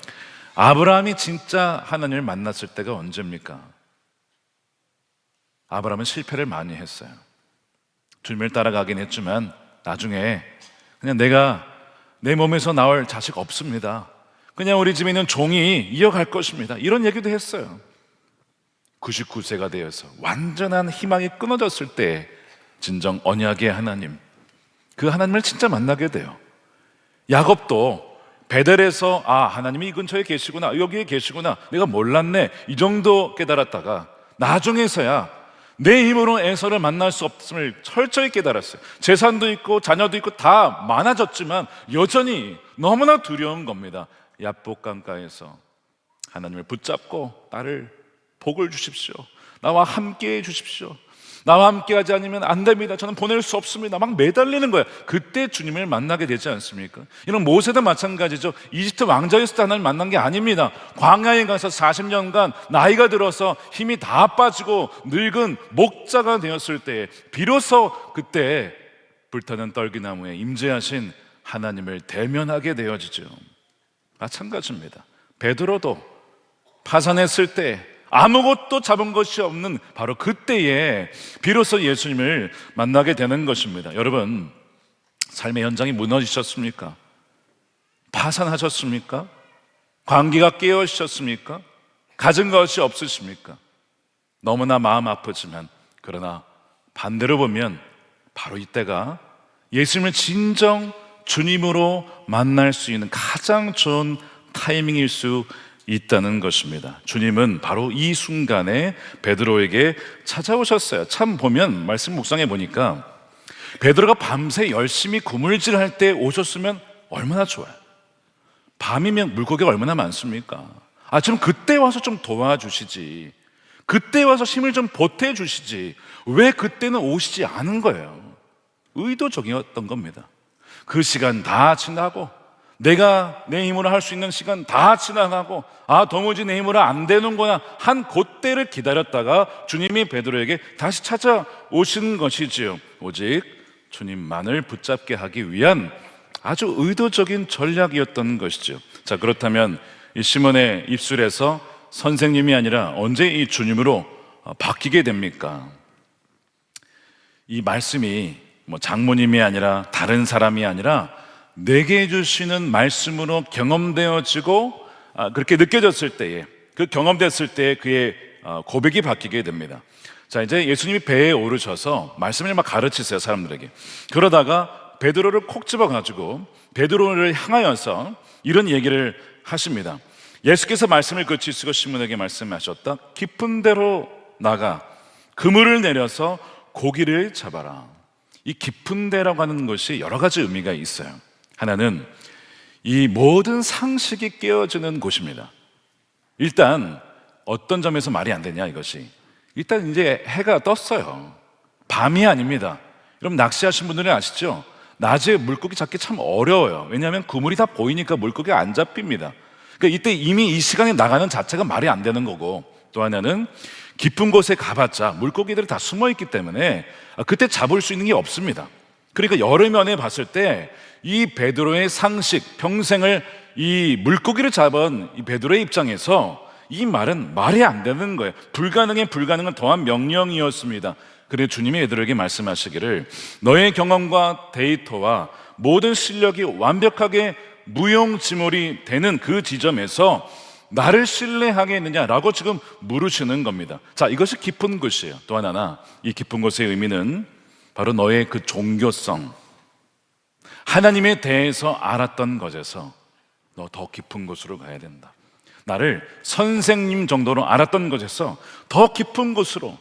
아브라함이 진짜 하나님을 만났을 때가 언제입니까? 아브라함은 실패를 많이 했어요. 주님을 따라가긴 했지만 나중에 그냥 내가 내 몸에서 나올 자식 없습니다. 그냥 우리 집에 있는 종이 이어갈 것입니다. 이런 얘기도 했어요. 99세가 되어서 완전한 희망이 끊어졌을 때 진정 언약의 하나님, 그 하나님을 진짜 만나게 돼요. 야곱도 베델에서 하나님이 이 근처에 계시구나, 여기에 계시구나, 내가 몰랐네, 이 정도 깨달았다가 나중에서야 내 힘으로 에서를 만날 수 없음을 철저히 깨달았어요. 재산도 있고 자녀도 있고 다 많아졌지만 여전히 너무나 두려운 겁니다. 야복강가에서 하나님을 붙잡고 나를 복을 주십시오, 나와 함께 해 주십시오, 나와 함께 하지 않으면 안 됩니다, 저는 보낼 수 없습니다, 막 매달리는 거예요. 그때 주님을 만나게 되지 않습니까? 이런 모세도 마찬가지죠. 이집트 왕자였을 때 하나님 만난 게 아닙니다. 광야에 가서 40년간 나이가 들어서 힘이 다 빠지고 늙은 목자가 되었을 때 비로소 그때 불타는 떨기나무에 임재하신 하나님을 대면하게 되어지죠. 마찬가지입니다. 베드로도 파산했을 때 아무것도 잡은 것이 없는 바로 그때에 비로소 예수님을 만나게 되는 것입니다. 여러분, 삶의 현장이 무너지셨습니까? 파산하셨습니까? 관계가 깨어지셨습니까? 가진 것이 없으십니까? 너무나 마음 아프지만 그러나 반대로 보면 바로 이때가 예수님을 진정 주님으로 만날 수 있는 가장 좋은 타이밍일 수 있다는 것입니다. 주님은 바로 이 순간에 베드로에게 찾아오셨어요. 참 보면 말씀 묵상해 보니까 베드로가 밤새 열심히 구물질할 때 오셨으면 얼마나 좋아요. 밤이면 물고기가 얼마나 많습니까? 좀 그때 와서 좀 도와주시지, 그때 와서 힘을 좀 보태주시지, 왜 그때는 오시지 않은 거예요? 의도적이었던 겁니다. 그 시간 다 지나고 내가 내 힘으로 할 수 있는 시간 다 지나가고 도무지 내 힘으로 안 되는구나 한 그때를 기다렸다가 주님이 베드로에게 다시 찾아오신 것이지요. 오직 주님만을 붙잡게 하기 위한 아주 의도적인 전략이었던 것이죠. 자, 그렇다면 이 시몬의 입술에서 선생님이 아니라 언제 이 주님으로 바뀌게 됩니까? 이 말씀이 뭐 장모님이 아니라 다른 사람이 아니라 내게 주시는 말씀으로 경험되어지고 그렇게 느껴졌을 때에, 그 경험됐을 때에 그의 고백이 바뀌게 됩니다. 자, 이제 예수님이 배에 오르셔서 말씀을 막 가르치세요, 사람들에게. 그러다가 베드로를 콕 집어가지고 베드로를 향하여서 이런 얘기를 하십니다. 예수께서 말씀을 그치시고 시몬에게 말씀하셨다. 깊은 데로 나가 그물을 내려서 고기를 잡아라. 이 깊은 데라고 하는 것이 여러 가지 의미가 있어요. 하나는 이 모든 상식이 깨어지는 곳입니다. 일단 어떤 점에서 말이 안 되냐, 이것이. 일단 이제 해가 떴어요. 밤이 아닙니다. 여러분, 낚시하신 분들은 아시죠? 낮에 물고기 잡기 참 어려워요. 왜냐하면 그물이 다 보이니까 물고기가 안 잡힙니다. 그러니까 이때 이미 이 시간에 나가는 자체가 말이 안 되는 거고, 또 하나는 깊은 곳에 가봤자 물고기들이 다 숨어 있기 때문에 그때 잡을 수 있는 게 없습니다. 그러니까 여러 면에 봤을 때 이 베드로의 상식, 평생을 이 물고기를 잡은 이 베드로의 입장에서 이 말은 말이 안 되는 거예요. 불가능에 불가능은 더한 명령이었습니다. 그래서 주님이 베드로에게 말씀하시기를 너의 경험과 데이터와 모든 실력이 완벽하게 무용지물이 되는 그 지점에서 나를 신뢰하겠느냐라고 지금 물으시는 겁니다. 자, 이것이 깊은 곳이에요. 또 하나, 이 깊은 곳의 의미는 바로 너의 그 종교성, 하나님에 대해서 알았던 것에서 너 더 깊은 곳으로 가야 된다. 나를 선생님 정도로 알았던 것에서 더 깊은 곳으로,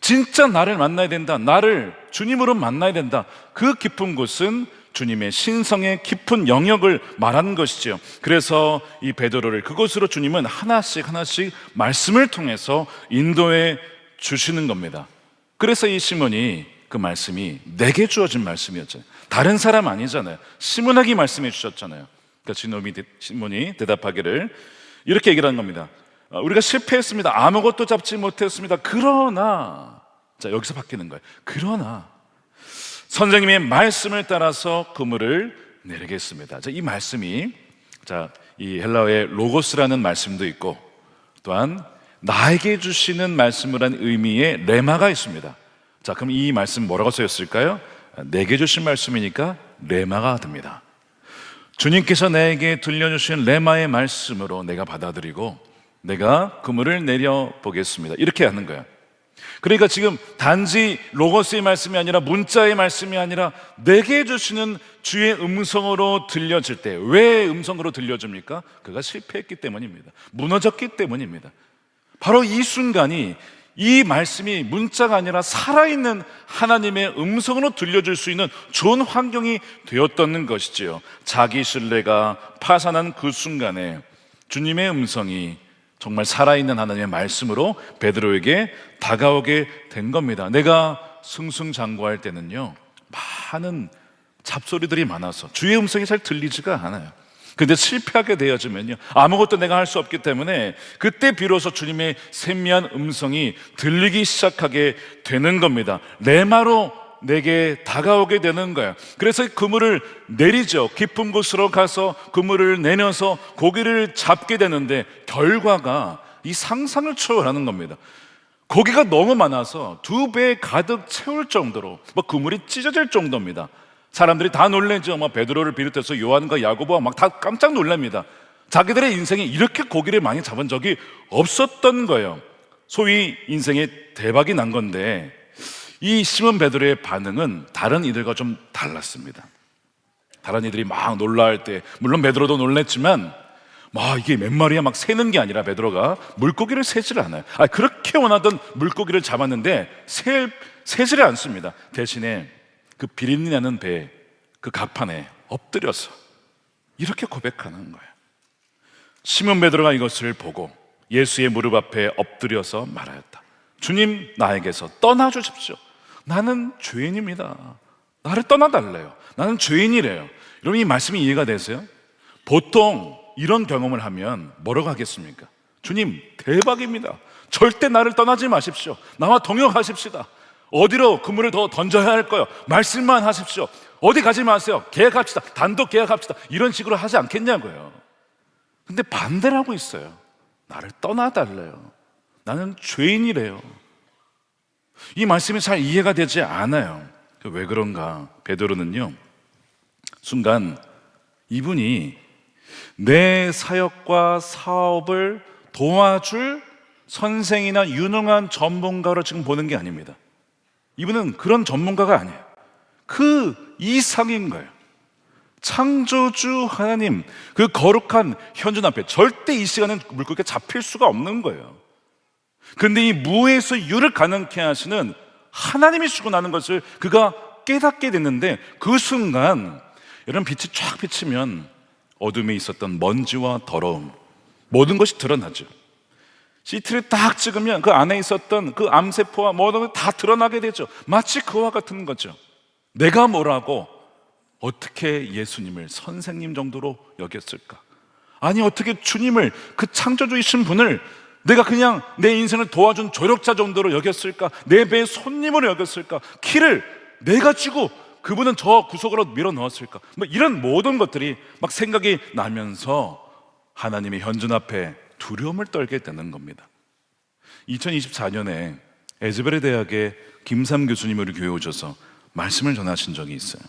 진짜 나를 만나야 된다, 나를 주님으로 만나야 된다. 그 깊은 곳은 주님의 신성의 깊은 영역을 말하는 것이지요. 그래서 이 베드로를 그곳으로 주님은 하나씩 하나씩 말씀을 통해서 인도해 주시는 겁니다. 그래서 이 시몬이 그 말씀이 내게 주어진 말씀이었잖아요. 다른 사람 아니잖아요. 시몬에게 말씀해 주셨잖아요. 그러니까 시몬이 대답하기를 이렇게 얘기를 하는 겁니다. 우리가 실패했습니다. 아무것도 잡지 못했습니다. 그러나, 자, 여기서 바뀌는 거예요. 그러나 선생님의 말씀을 따라서 그물을 내리겠습니다. 자, 이 말씀이, 자, 이 헬라어의 로고스라는 말씀도 있고, 또한 나에게 주시는 말씀을 한 의미의 레마가 있습니다. 자, 그럼 이 말씀 뭐라고 쓰였을까요? 내게 주신 말씀이니까 레마가 됩니다. 주님께서 내게 들려주신 레마의 말씀으로 내가 받아들이고 내가 그물을 내려보겠습니다. 이렇게 하는 거예요. 그러니까 지금 단지 로고스의 말씀이 아니라, 문자의 말씀이 아니라 내게 주시는 주의 음성으로 들려질 때, 왜 음성으로 들려줍니까? 그가 실패했기 때문입니다. 무너졌기 때문입니다. 바로 이 순간이 이 말씀이 문자가 아니라 살아있는 하나님의 음성으로 들려줄 수 있는 좋은 환경이 되었던 것이지요. 자기 신뢰가 파산한 그 순간에 주님의 음성이 정말 살아있는 하나님의 말씀으로 베드로에게 다가오게 된 겁니다. 내가 승승장구할 때는요, 많은 잡소리들이 많아서 주의 음성이 잘 들리지가 않아요. 근데 실패하게 되어지면요, 아무것도 내가 할 수 없기 때문에 그때 비로소 주님의 세미한 음성이 들리기 시작하게 되는 겁니다. 레마로 내게 다가오게 되는 거예요. 그래서 그물을 내리죠. 깊은 곳으로 가서 그물을 내려서 고기를 잡게 되는데 결과가 이 상상을 초월하는 겁니다. 고기가 너무 많아서 2배 가득 채울 정도로 그물이 찢어질 정도입니다. 사람들이 다 놀래죠. 베드로를 비롯해서 요한과 야고보와 다 깜짝 놀랍니다. 자기들의 인생에 이렇게 고기를 많이 잡은 적이 없었던 거예요. 소위 인생에 대박이 난 건데, 이 시몬 베드로의 반응은 다른 이들과 좀 달랐습니다. 다른 이들이 막 놀라할 때, 물론 베드로도 놀랬지만 이게 몇 마리야 막 세는 게 아니라 베드로가 물고기를 세지를 않아요. 그렇게 원하던 물고기를 잡았는데 세지를 않습니다. 대신에 그 비린내 나는 배, 그 갑판에 엎드려서 이렇게 고백하는 거예요. 시몬 베드로가 이것을 보고 예수의 무릎 앞에 엎드려서 말하였다. 주님, 나에게서 떠나주십시오. 나는 죄인입니다. 나를 떠나달래요. 나는 죄인이래요. 여러분, 이 말씀이 이해가 되세요? 보통 이런 경험을 하면 뭐라고 하겠습니까? 주님, 대박입니다. 절대 나를 떠나지 마십시오. 나와 동역하십시다. 어디로 그물을 더 던져야 할까요? 말씀만 하십시오. 어디 가지 마세요. 계약합시다. 단독 계약합시다. 이런 식으로 하지 않겠냐고요. 근데 반대를 하고 있어요. 나를 떠나달래요. 나는 죄인이래요. 이 말씀이 잘 이해가 되지 않아요. 왜 그런가? 베드로는요, 순간 이분이 내 사역과 사업을 도와줄 선생이나 유능한 전문가로 지금 보는 게 아닙니다. 이분은 그런 전문가가 아니에요. 그 이상인 거예요. 창조주 하나님, 그 거룩한 현존 앞에 절대 이 시간은 물고기가 잡힐 수가 없는 거예요. 그런데 이 무에서 유를 가능케 하시는 하나님이시고 나는 것을 그가 깨닫게 됐는데, 그 순간 여러분, 빛이 쫙 비치면 어둠에 있었던 먼지와 더러움, 모든 것이 드러나죠. CT를 딱 찍으면 그 안에 있었던 그 암세포와 모든 것이 다 드러나게 되죠. 마치 그와 같은 거죠. 내가 뭐라고 어떻게 예수님을 선생님 정도로 여겼을까? 아니, 어떻게 주님을, 그 창조주이신 분을 내가 그냥 내 인생을 도와준 조력자 정도로 여겼을까? 내 배에 손님으로 여겼을까? 키를 내가 쥐고 그분은 저 구석으로 밀어 넣었을까? 뭐 이런 모든 것들이 막 생각이 나면서 하나님의 현존 앞에 두려움을 떨게 되는 겁니다. 2024년에 에즈베르 대학의 김삼 교수님이 우리 교회에 오셔서 말씀을 전하신 적이 있어요.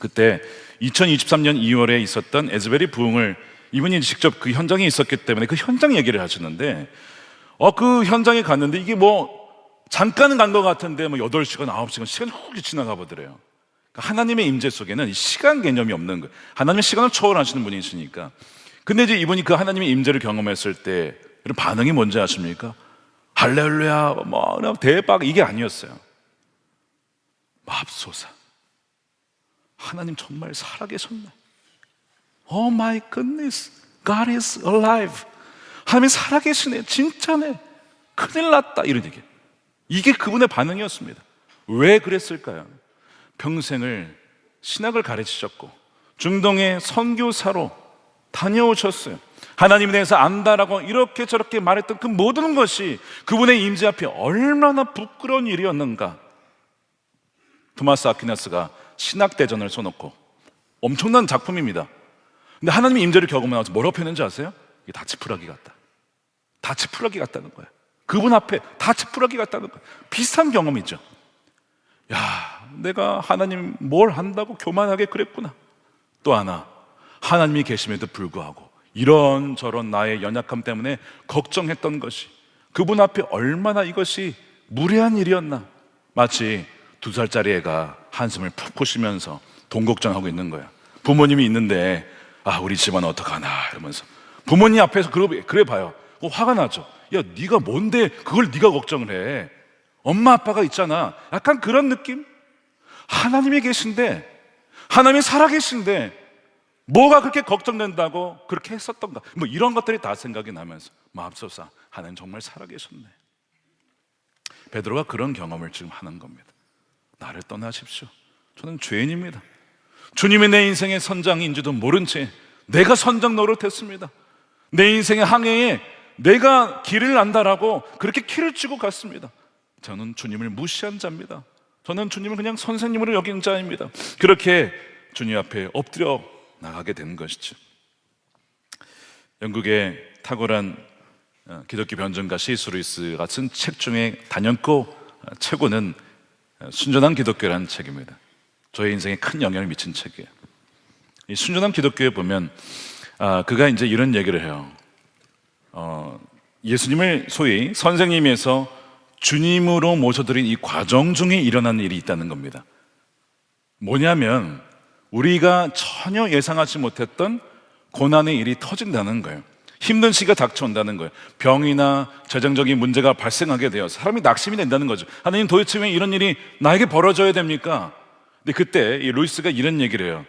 그때 2023년 2월에 있었던 에즈베리 부흥을 이분이 직접 그 현장에 있었기 때문에 그 현장 얘기를 하시는데, 그 현장에 갔는데 이게 뭐 잠깐 간 것 같은데 뭐 8시간, 9시간 시간이 훅 지나가 보더래요. 그러니까 하나님의 임재 속에는 이 시간 개념이 없는 거예요. 하나님의 시간을 초월하시는 분이시니까. 근데 이제 이분이 그 하나님의 임재를 경험했을 때 여러분 반응이 뭔지 아십니까? 할렐루야, 뭐 대박, 이게 아니었어요. 맙소사, 하나님 정말 살아계셨네. Oh my goodness, God is alive. 하나님 살아계시네, 진짜네, 큰일 났다, 이런 얘기. 이게 그분의 반응이었습니다. 왜 그랬을까요? 평생을 신학을 가르치셨고 중동의 선교사로 다녀오셨어요. 하나님에 대해서 안다라고 이렇게 저렇게 말했던 그 모든 것이 그분의 임재 앞에 얼마나 부끄러운 일이었는가. 토마스 아퀴나스가 신학대전을 써놓고 엄청난 작품입니다. 근데 하나님의 임재를 경험하면서 뭐라고 표현했는지 아세요? 이게 다 지푸라기 같다. 다 지푸라기 같다는 거예요. 그분 앞에 다 지푸라기 같다는 거예요. 비슷한 경험이죠. 야, 내가 하나님 뭘 한다고 교만하게 그랬구나. 또 하나, 하나님이 계심에도 불구하고 이런저런 나의 연약함 때문에 걱정했던 것이 그분 앞에 얼마나 이것이 무례한 일이었나. 마치 2살짜리 애가 한숨을 푹 쉬면서 돈 걱정하고 있는 거야. 부모님이 있는데 우리 집안 어떡하나 이러면서 부모님 앞에서 그래 봐요. 화가 나죠. 야, 네가 뭔데 그걸 네가 걱정을 해. 엄마 아빠가 있잖아. 약간 그런 느낌? 하나님이 계신데, 하나님이 살아계신데 뭐가 그렇게 걱정된다고 그렇게 했었던가, 뭐 이런 것들이 다 생각이 나면서 맙소사, 하나님 정말 살아계셨네. 베드로가 그런 경험을 지금 하는 겁니다. 나를 떠나십시오. 저는 죄인입니다. 주님이 내 인생의 선장인지도 모른 채 내가 선장 노릇했습니다. 내 인생의 항해에 내가 길을 안다라고 그렇게 키를 쥐고 갔습니다. 저는 주님을 무시한 자입니다. 저는 주님을 그냥 선생님으로 여긴 자입니다. 그렇게 주님 앞에 엎드려 나가게 된 것이죠. 영국의 탁월한 기독교 변증가 C.S. 루이스가 쓴 책 중에 단연코 최고는 순전한 기독교라는 책입니다. 저의 인생에 큰 영향을 미친 책이에요. 이 순전한 기독교에 보면 그가 이제 이런 얘기를 해요. 예수님을 소위 선생님에서 주님으로 모셔드린 이 과정 중에 일어난 일이 있다는 겁니다. 뭐냐면 우리가 전혀 예상하지 못했던 고난의 일이 터진다는 거예요. 힘든 시기가 닥쳐온다는 거예요. 병이나 재정적인 문제가 발생하게 되어 사람이 낙심이 된다는 거죠. 하나님, 도대체 왜 이런 일이 나에게 벌어져야 됩니까? 근데 그때 이 루이스가 이런 얘기를 해요.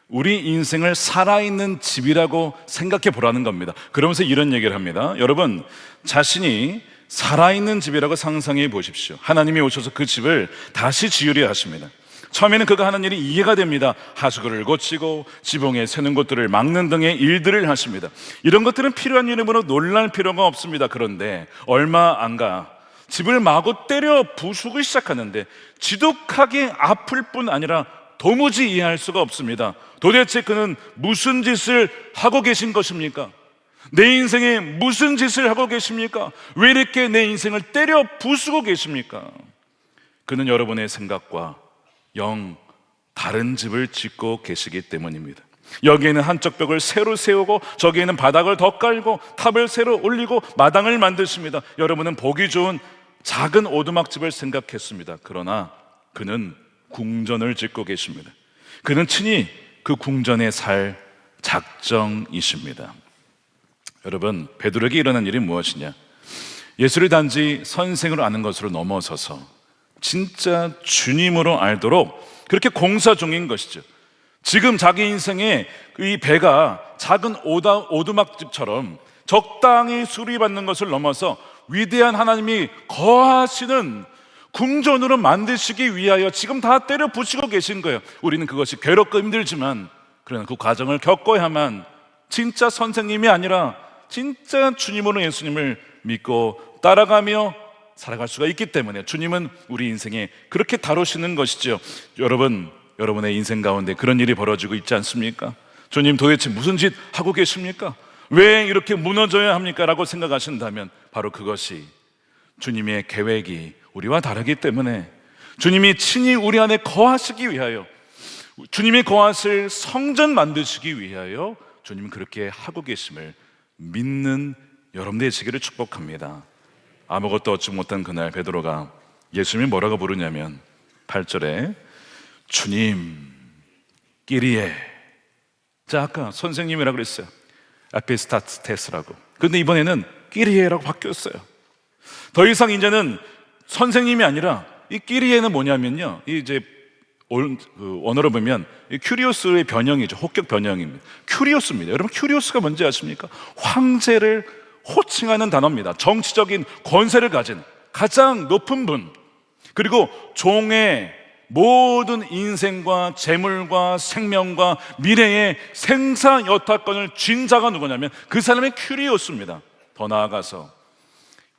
우리 인생을 살아있는 집이라고 생각해 보라는 겁니다. 그러면서 이런 얘기를 합니다. 여러분, 자신이 살아있는 집이라고 상상해 보십시오. 하나님이 오셔서 그 집을 다시 지으려 하십니다. 처음에는 그가 하는 일이 이해가 됩니다. 하수구를 고치고 지붕에 새는 것들을 막는 등의 일들을 하십니다. 이런 것들은 필요한 이름으로 놀랄 필요가 없습니다. 그런데 얼마 안 가 집을 마구 때려 부수기 시작하는데 지독하게 아플 뿐 아니라 도무지 이해할 수가 없습니다. 도대체 그는 무슨 짓을 하고 계신 것입니까? 내 인생에 무슨 짓을 하고 계십니까? 왜 이렇게 내 인생을 때려 부수고 계십니까? 그는 여러분의 생각과 영 다른 집을 짓고 계시기 때문입니다. 여기에는 한쪽 벽을 새로 세우고 저기에는 바닥을 더 깔고 탑을 새로 올리고 마당을 만드십니다. 여러분은 보기 좋은 작은 오두막집을 생각했습니다. 그러나 그는 궁전을 짓고 계십니다. 그는 친히 그 궁전에 살 작정이십니다. 여러분, 베드로에게 일어난 일이 무엇이냐? 예수를 단지 선생으로 아는 것으로 넘어서서 진짜 주님으로 알도록 그렇게 공사 중인 것이죠. 지금 자기 인생에 이 배가 작은 오두막집처럼 적당히 수리받는 것을 넘어서 위대한 하나님이 거하시는 궁전으로 만드시기 위하여 지금 다 때려 부시고 계신 거예요. 우리는 그것이 괴롭고 힘들지만 그러나 그 과정을 겪어야만 진짜 선생님이 아니라 진짜 주님으로 예수님을 믿고 따라가며 살아갈 수가 있기 때문에 주님은 우리 인생에 그렇게 다루시는 것이죠. 여러분의 인생 가운데 그런 일이 벌어지고 있지 않습니까? 주님 도대체 무슨 짓 하고 계십니까? 왜 이렇게 무너져야 합니까? 라고 생각하신다면 바로 그것이 주님의 계획이 우리와 다르기 때문에 주님이 친히 우리 안에 거하시기 위하여 주님이 거하실 성전 만드시기 위하여 주님은 그렇게 하고 계심을 믿는 여러분 되시기를 축복합니다. 아무것도 얻지 못한 그날 베드로가 예수님이 뭐라고 부르냐면 8절에 주님 끼리에, 자 아까 선생님이라고 그랬어요. 아피스타테스라고. 근데 이번에는 끼리에라고 바뀌었어요. 더 이상 이제는 선생님이 아니라 이 끼리에는 뭐냐면요, 이제 언어로 보면 큐리오스의 변형이죠. 혹격 변형입니다. 큐리오스입니다. 여러분 큐리오스가 뭔지 아십니까? 황제를 호칭하는 단어입니다. 정치적인 권세를 가진 가장 높은 분, 그리고 종의 모든 인생과 재물과 생명과 미래의 생사 여타권을 쥔 자가 누구냐면 그 사람의 큐리오스입니다. 더 나아가서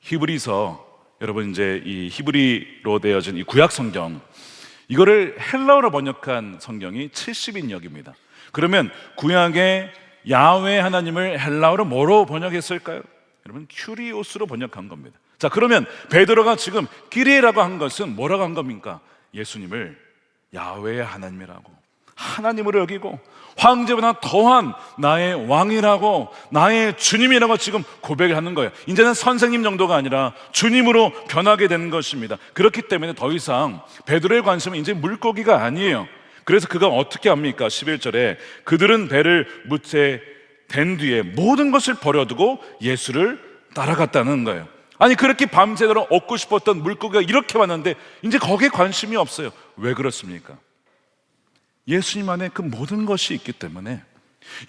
히브리서, 여러분 이제 이 히브리로 되어진 이 구약 성경, 이거를 헬라어로 번역한 성경이 70인역입니다. 그러면 구약의 야훼 하나님을 헬라어로 뭐로 번역했을까요? 여러분 큐리오스로 번역한 겁니다. 자, 그러면 베드로가 지금 끼리에라고 한 것은 뭐라고 한 겁니까? 예수님을 야훼 하나님이라고, 하나님으로 여기고 황제보다 더한 나의 왕이라고, 나의 주님이라고 지금 고백을 하는 거예요. 이제는 선생님 정도가 아니라 주님으로 변하게 되는 것입니다. 그렇기 때문에 더 이상 베드로의 관심은 이제 물고기가 아니에요. 그래서 그가 어떻게 합니까? 11절에 그들은 배를 무채 된 뒤에 모든 것을 버려두고 예수를 따라갔다는 거예요. 아니 그렇게 밤새도록 얻고 싶었던 물고기가 이렇게 많은데 이제 거기에 관심이 없어요. 왜 그렇습니까? 예수님 안에 그 모든 것이 있기 때문에,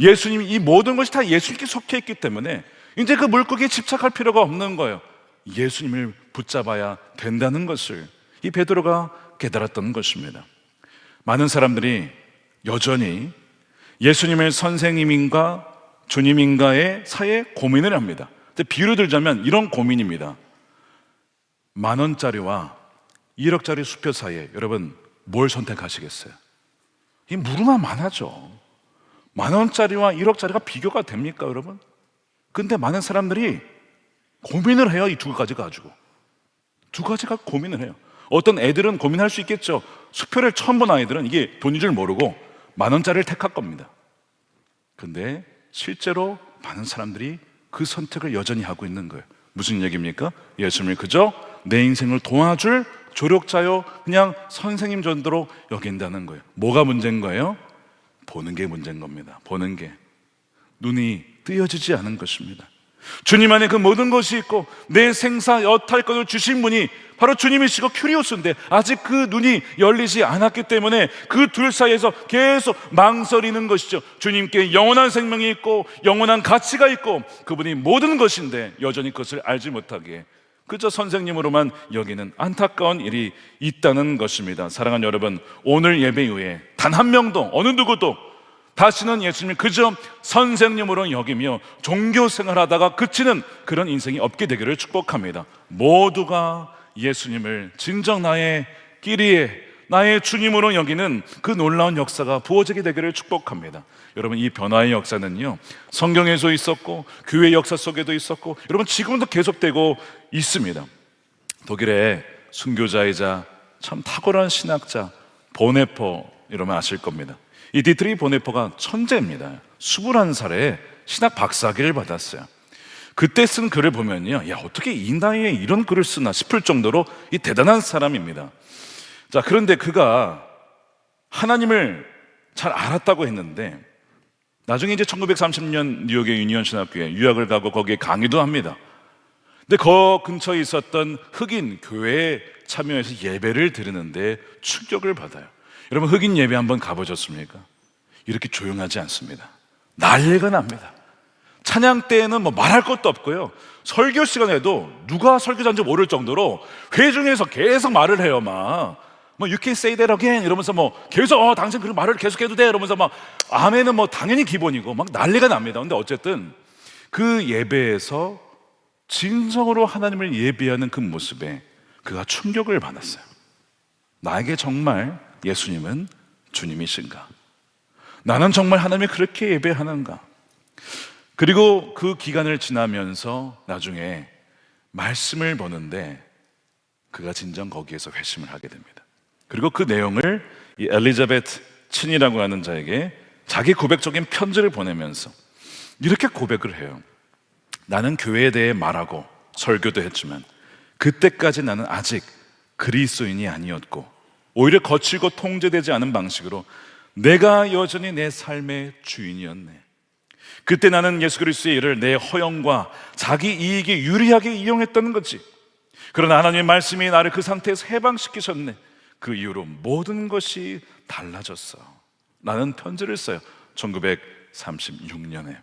예수님, 이 모든 것이 다 예수님께 속해 있기 때문에 이제 그 물고기에 집착할 필요가 없는 거예요. 예수님을 붙잡아야 된다는 것을 이 베드로가 깨달았던 것입니다. 많은 사람들이 여전히 예수님을 선생님인가 주님인가의 사이에 고민을 합니다. 비유를 들자면 이런 고민입니다. 10,000원짜리와 1억짜리 수표 사이에 여러분 뭘 선택하시겠어요? 이 물으나 많아져. 10,000원짜리와 1억짜리가 비교가 됩니까, 여러분? 근데 많은 사람들이 고민을 해요. 이 두 가지 가지고. 두 가지가 고민을 해요. 어떤 애들은 고민할 수 있겠죠. 수표를 처음 본 아이들은 이게 돈인 줄 모르고 10,000원짜리를 택할 겁니다. 근데 실제로 많은 사람들이 그 선택을 여전히 하고 있는 거예요. 무슨 얘기입니까? 예수님을 그저 내 인생을 도와줄 조력자요, 그냥 선생님 정도로 여긴다는 거예요. 뭐가 문제인 거예요? 보는 게 문제인 겁니다. 보는 게. 눈이 뜨여지지 않은 것입니다. 주님 안에 그 모든 것이 있고 내 생사 여탈권을 주신 분이 바로 주님이시고 큐리오스인데 아직 그 눈이 열리지 않았기 때문에 그 둘 사이에서 계속 망설이는 것이죠. 주님께 영원한 생명이 있고 영원한 가치가 있고 그분이 모든 것인데 여전히 그것을 알지 못하기에 그저 선생님으로만 여기는 안타까운 일이 있다는 것입니다. 사랑하는 여러분, 오늘 예배 이후에 단 한 명도, 어느 누구도 다시는 예수님을 그저 선생님으로 여기며 종교 생활하다가 그치는 그런 인생이 없게 되기를 축복합니다. 모두가 예수님을 진정 나의 끼리에, 나의 주님으로 여기는 그 놀라운 역사가 부어지게 되기를 축복합니다. 여러분, 이 변화의 역사는요, 성경에도 있었고 교회 역사 속에도 있었고, 여러분 지금도 계속되고 있습니다. 독일의 순교자이자 참 탁월한 신학자 보네퍼, 이러면 아실 겁니다. 이 디트리 보네퍼가 천재입니다. 21살에 신학 박사학위를 받았어요. 그때 쓴 글을 보면요, 야, 어떻게 이 나이에 이런 글을 쓰나 싶을 정도로 이 대단한 사람입니다. 자, 그런데 그가 하나님을 잘 알았다고 했는데 나중에 이제 1930년 뉴욕의 유니온 신학교에 유학을 가고 거기에 강의도 합니다. 근데 그 근처에 있었던 흑인 교회에 참여해서 예배를 드리는데 충격을 받아요. 여러분, 흑인 예배 한번 가보셨습니까? 이렇게 조용하지 않습니다. 난리가 납니다. 찬양 때에는 뭐 말할 것도 없고요, 설교 시간에도 누가 설교자인지 모를 정도로 회중에서 계속 말을 해요. 막 뭐 you can say that again 이러면서 뭐 계속 당신 그 말을 계속해도 돼 이러면서 막 아멘은 뭐 당연히 기본이고 막 난리가 납니다. 근데 어쨌든 그 예배에서 진정으로 하나님을 예배하는 그 모습에 그가 충격을 받았어요. 나에게 정말 예수님은 주님이신가? 나는 정말 하나님을 그렇게 예배하는가? 그리고 그 기간을 지나면서 나중에 말씀을 보는데 그가 진정 거기에서 회심을 하게 됩니다. 그리고 그 내용을 이 엘리자베트 친이라고 하는 자에게 자기 고백적인 편지를 보내면서 이렇게 고백을 해요. 나는 교회에 대해 말하고 설교도 했지만 그때까지 나는 아직 그리스도인이 아니었고 오히려 거칠고 통제되지 않은 방식으로 내가 여전히 내 삶의 주인이었네. 그때 나는 예수 그리스도의 일을 내 허영과 자기 이익에 유리하게 이용했다는 거지. 그러나 하나님의 말씀이 나를 그 상태에서 해방시키셨네. 그 이후로 모든 것이 달라졌어. 라는 편지를 써요. 1936년에.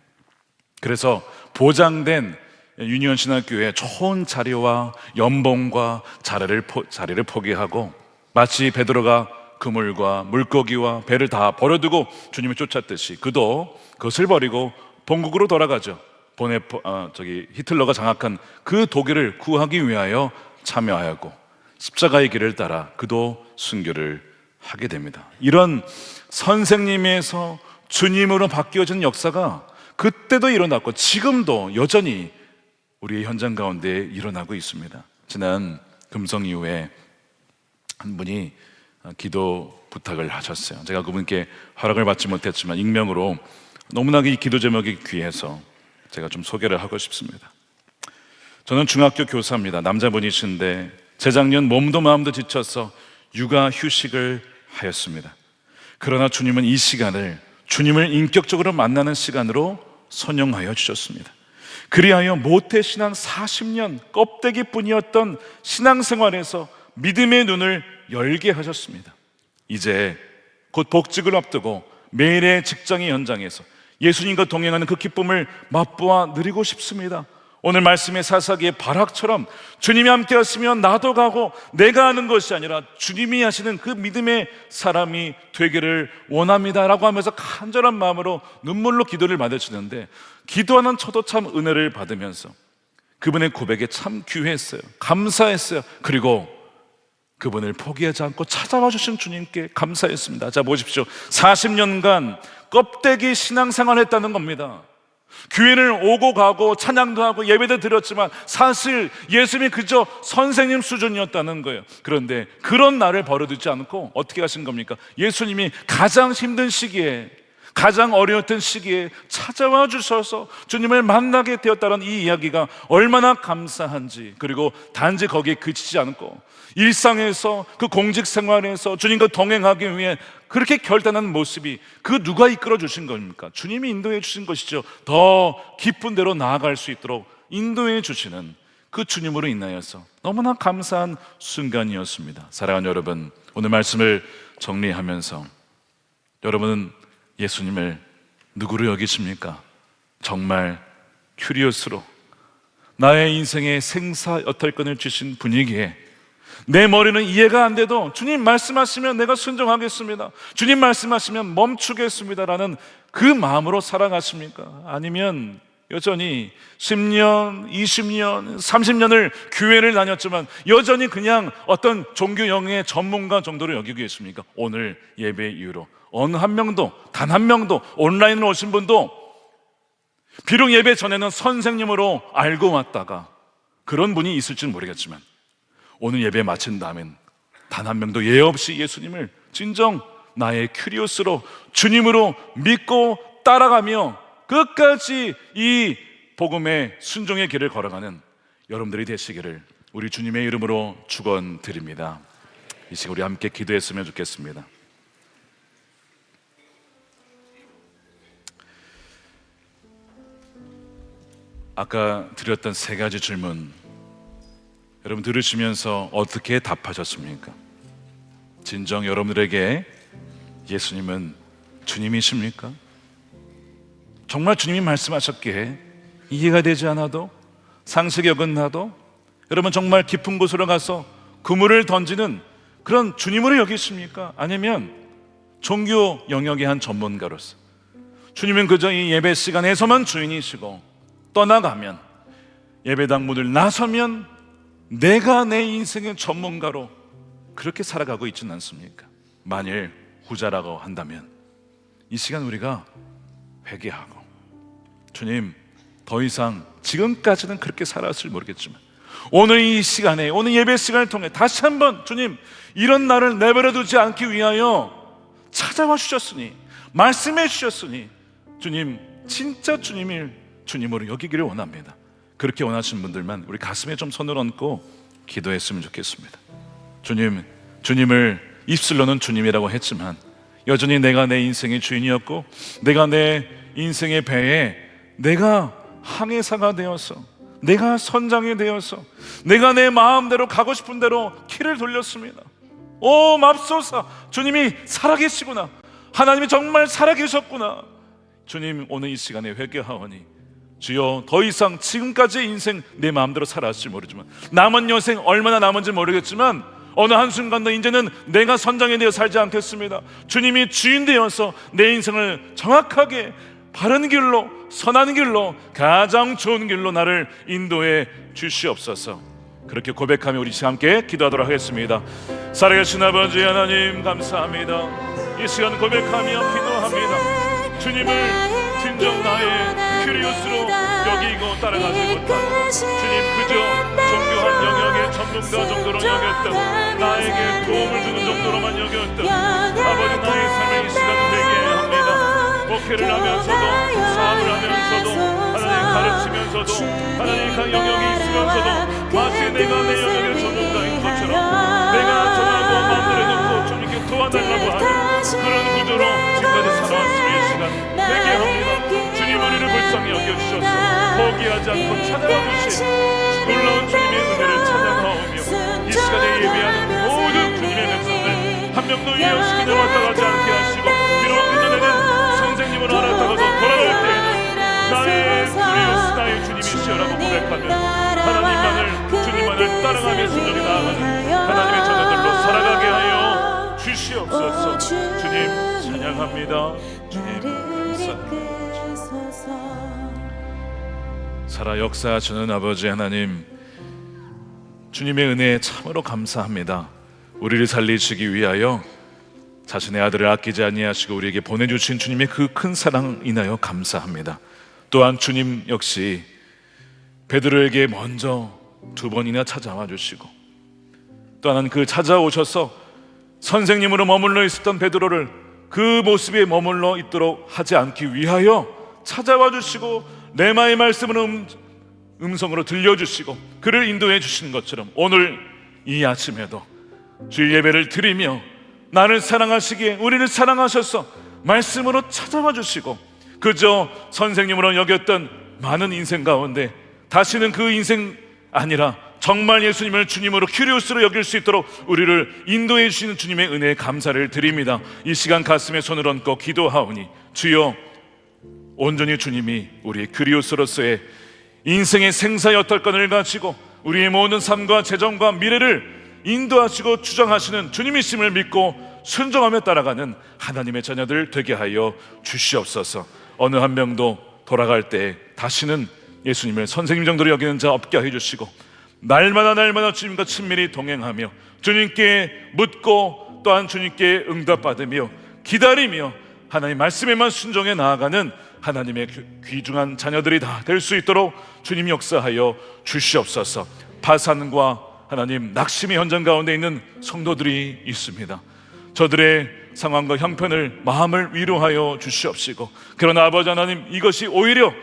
그래서 보장된 유니온 신학교의 좋은 자리와 연봉과 자리를 포기하고 마치 베드로가 그물과 물고기와 배를 다 버려두고 주님을 쫓았듯이 그도 그것을 버리고 본국으로 돌아가죠. 히틀러가 장악한 그 독일을 구하기 위하여 참여하였고 십자가의 길을 따라 그도 순교를 하게 됩니다. 이런 선생님에서 주님으로 바뀌어진 역사가 그때도 일어났고 지금도 여전히 우리의 현장 가운데 일어나고 있습니다. 지난 금성 이후에 한 분이 기도 부탁을 하셨어요. 제가 그분께 허락을 받지 못했지만 익명으로 너무나 이 기도 제목이 귀해서 제가 좀 소개를 하고 싶습니다. 저는 중학교 교사입니다. 남자분이신데 재작년 몸도 마음도 지쳐서 육아 휴식을 하였습니다. 그러나 주님은 이 시간을 주님을 인격적으로 만나는 시간으로 선용하여 주셨습니다. 그리하여 모태신앙 40년 껍데기뿐이었던 신앙생활에서 믿음의 눈을 열게 하셨습니다. 이제 곧 복직을 앞두고 매일의 직장의 현장에서 예수님과 동행하는 그 기쁨을 맛보아 누리고 싶습니다. 오늘 말씀의 사사기의 바락처럼 주님이 함께 하시면 나도 가고 내가 하는 것이 아니라 주님이 하시는 그 믿음의 사람이 되기를 원합니다 라고 하면서 간절한 마음으로 눈물로 기도를 받으시는데 기도하는 저도 참 은혜를 받으면서 그분의 고백에 참 귀했어요. 감사했어요. 그리고 그분을 포기하지 않고 찾아와 주신 주님께 감사했습니다. 자, 보십시오. 40년간 껍데기 신앙생활 했다는 겁니다. 교회를 오고 가고 찬양도 하고 예배도 드렸지만 사실 예수님이 그저 선생님 수준이었다는 거예요. 그런데 그런 나를 버려두지 않고 어떻게 하신 겁니까? 예수님이 가장 힘든 시기에, 가장 어려웠던 시기에 찾아와 주셔서 주님을 만나게 되었다는 이 이야기가 얼마나 감사한지, 그리고 단지 거기에 그치지 않고 일상에서 그 공직 생활에서 주님과 동행하기 위해 그렇게 결단하는 모습이 그 누가 이끌어 주신 겁니까? 주님이 인도해 주신 것이죠. 더 깊은 데로 나아갈 수 있도록 인도해 주시는 그 주님으로 인하여서 너무나 감사한 순간이었습니다. 사랑하는 여러분, 오늘 말씀을 정리하면서 여러분은 예수님을 누구로 여기십니까? 정말 큐리오스로 나의 인생의 생사여탈권을 주신 분이기에 내 머리는 이해가 안 돼도 주님 말씀하시면 내가 순종하겠습니다, 주님 말씀하시면 멈추겠습니다 라는 그 마음으로 살아가십니까? 아니면 여전히 10년, 20년, 30년을 교회를 다녔지만 여전히 그냥 어떤 종교 영의 전문가 정도로 여기고 계십니까? 오늘 예배 이후로 어느 한 명도, 단 한 명도, 온라인으로 오신 분도 비록 예배 전에는 선생님으로 알고 왔다가 그런 분이 있을지는 모르겠지만 오늘 예배 마친 다음엔 단 한 명도 예 없이 예수님을 진정 나의 큐리오스로 주님으로 믿고 따라가며 끝까지 이 복음의 순종의 길을 걸어가는 여러분들이 되시기를 우리 주님의 이름으로 축원드립니다. 이 시간 우리 함께 기도했으면 좋겠습니다. 아까 드렸던 세 가지 질문 여러분 들으시면서 어떻게 답하셨습니까? 진정 여러분들에게 예수님은 주님이십니까? 정말 주님이 말씀하셨기에 이해가 되지 않아도 상식이 어긋나도 여러분 정말 깊은 곳으로 가서 그물을 던지는 그런 주님으로 여기십니까? 아니면 종교 영역의 한 전문가로서 주님은 그저 이 예배 시간에서만 주인이시고 떠나가면 예배당 문을 나서면 내가 내 인생의 전문가로 그렇게 살아가고 있지는 않습니까? 만일 후자라고 한다면 이 시간 우리가 회개하고 주님 더 이상 지금까지는 그렇게 살았을 모르겠지만 오늘 이 시간에 오늘 예배 시간을 통해 다시 한번 주님 이런 나를 내버려 두지 않기 위하여 찾아와 주셨으니 말씀해 주셨으니 주님 진짜 주님으로 여기기를 원합니다. 그렇게 원하시는 분들만 우리 가슴에 좀 손을 얹고 기도했으면 좋겠습니다. 주님을 입술로는 주님이라고 했지만 여전히 내가 내 인생의 주인이었고 내가 내 인생의 배에 내가 항해사가 되어서 내가 선장이 되어서 내가 내 마음대로 가고 싶은 대로 키를 돌렸습니다. 오 맙소사 주님이 살아계시구나. 하나님이 정말 살아계셨구나. 주님 오늘 이 시간에 회개하오니 주여 더 이상 지금까지의 인생 내 마음대로 살았을지 모르지만 남은 여생 얼마나 남은지 모르겠지만 어느 한순간도 이제는 내가 선장이 되어 살지 않겠습니다. 주님이 주인 되어서 내 인생을 정확하게 바른 길로 선한 길로 가장 좋은 길로 나를 인도해 주시옵소서. 그렇게 고백하며 우리 함께 기도하도록 하겠습니다. 살아계신 아버지 하나님 감사합니다. 이 시간 고백하며 기도합니다. 주님을 진정 나의 큐리오스로 여기고 따라가지 못한 주님 그저 종교한 영역의 전문가 정도로 여겼던 나에게 도움을 주는 정도로만 여겼던 아버지 나의 삶의 이 시간 회개합니다. 목회를 하면서도 사업을 하면서도 하나님 가르치면서도 하나님 그 영역이 있으면서도 마치 내가 내 영역의 전문가인 것처럼 내가 정하고 마음대로 놓고 주님께 도와달라고 하는 그런 구조로 지금까지 살아왔으면 이 시간 회개합니다. 주님 우리를 불쌍히 여겨주셔서 포기하지 않고 찾아와 주신 놀라운 주님의 은혜를 찬양하오며 이 시간에 예배하는 모든 주님의 백성들 한 명도 이 영식을 왔다 가지 않게 하시고 비록 그전에는 선생님으로 알았다가도 돌아갈 때에는 나의 큐리오스 나의 주님이시여라고 고백하면 하나님만을 주님만을 따라가며 순종히 나아가는 하나님의 자녀들로 살아가게 하여 주시옵소서. 주님 찬양합니다. 주님 감사합니다. 살아 역사하시는 아버지 하나님 주님의 은혜에 참으로 감사합니다. 우리를 살리시기 위하여 자신의 아들을 아끼지 아니하시고 우리에게 보내주신 주님의 그 큰 사랑 인하여 감사합니다. 또한 주님 역시 베드로에게 먼저 2번이나 찾아와 주시고 또한 그 찾아오셔서 선생님으로 머물러 있었던 베드로를 그 모습에 머물러 있도록 하지 않기 위하여 찾아와 주시고 레마의 말씀을 음성으로 들려주시고 그를 인도해 주시는 것처럼 오늘 이 아침에도 주일 예배를 드리며 나를 사랑하시기에 우리를 사랑하셔서 말씀으로 찾아와 주시고 그저 선생님으로 여겼던 많은 인생 가운데 다시는 그 인생 아니라 정말 예수님을 주님으로 큐리오스로 여길 수 있도록 우리를 인도해 주시는 주님의 은혜에 감사를 드립니다. 이 시간 가슴에 손을 얹고 기도하오니 주여 온전히 주님이 우리의 큐리오스로서의 인생의 생사여탈권을 가지고 우리의 모든 삶과 재정과 미래를 인도하시고 주장하시는 주님이심을 믿고 순종하며 따라가는 하나님의 자녀들 되게 하여 주시옵소서. 어느 한 명도 돌아갈 때 다시는 예수님을 선생님 정도로 여기는 자 없게 해주시고 날마다 주님과 친밀히 동행하며 주님께 묻고 또한 주님께 응답받으며 기다리며 하나님 말씀에만 순종해 나아가는 하나님의 귀중한 자녀들이 다 될 수 있도록 주님 역사하여 주시옵소서. 파산과 하나님 낙심의 현장 가운데 있는 성도들이 있습니다. 저들의 상황과 형편을 마음을 위로하여 주시옵시고, 그러나 아버지 하나님, 이것이 오히려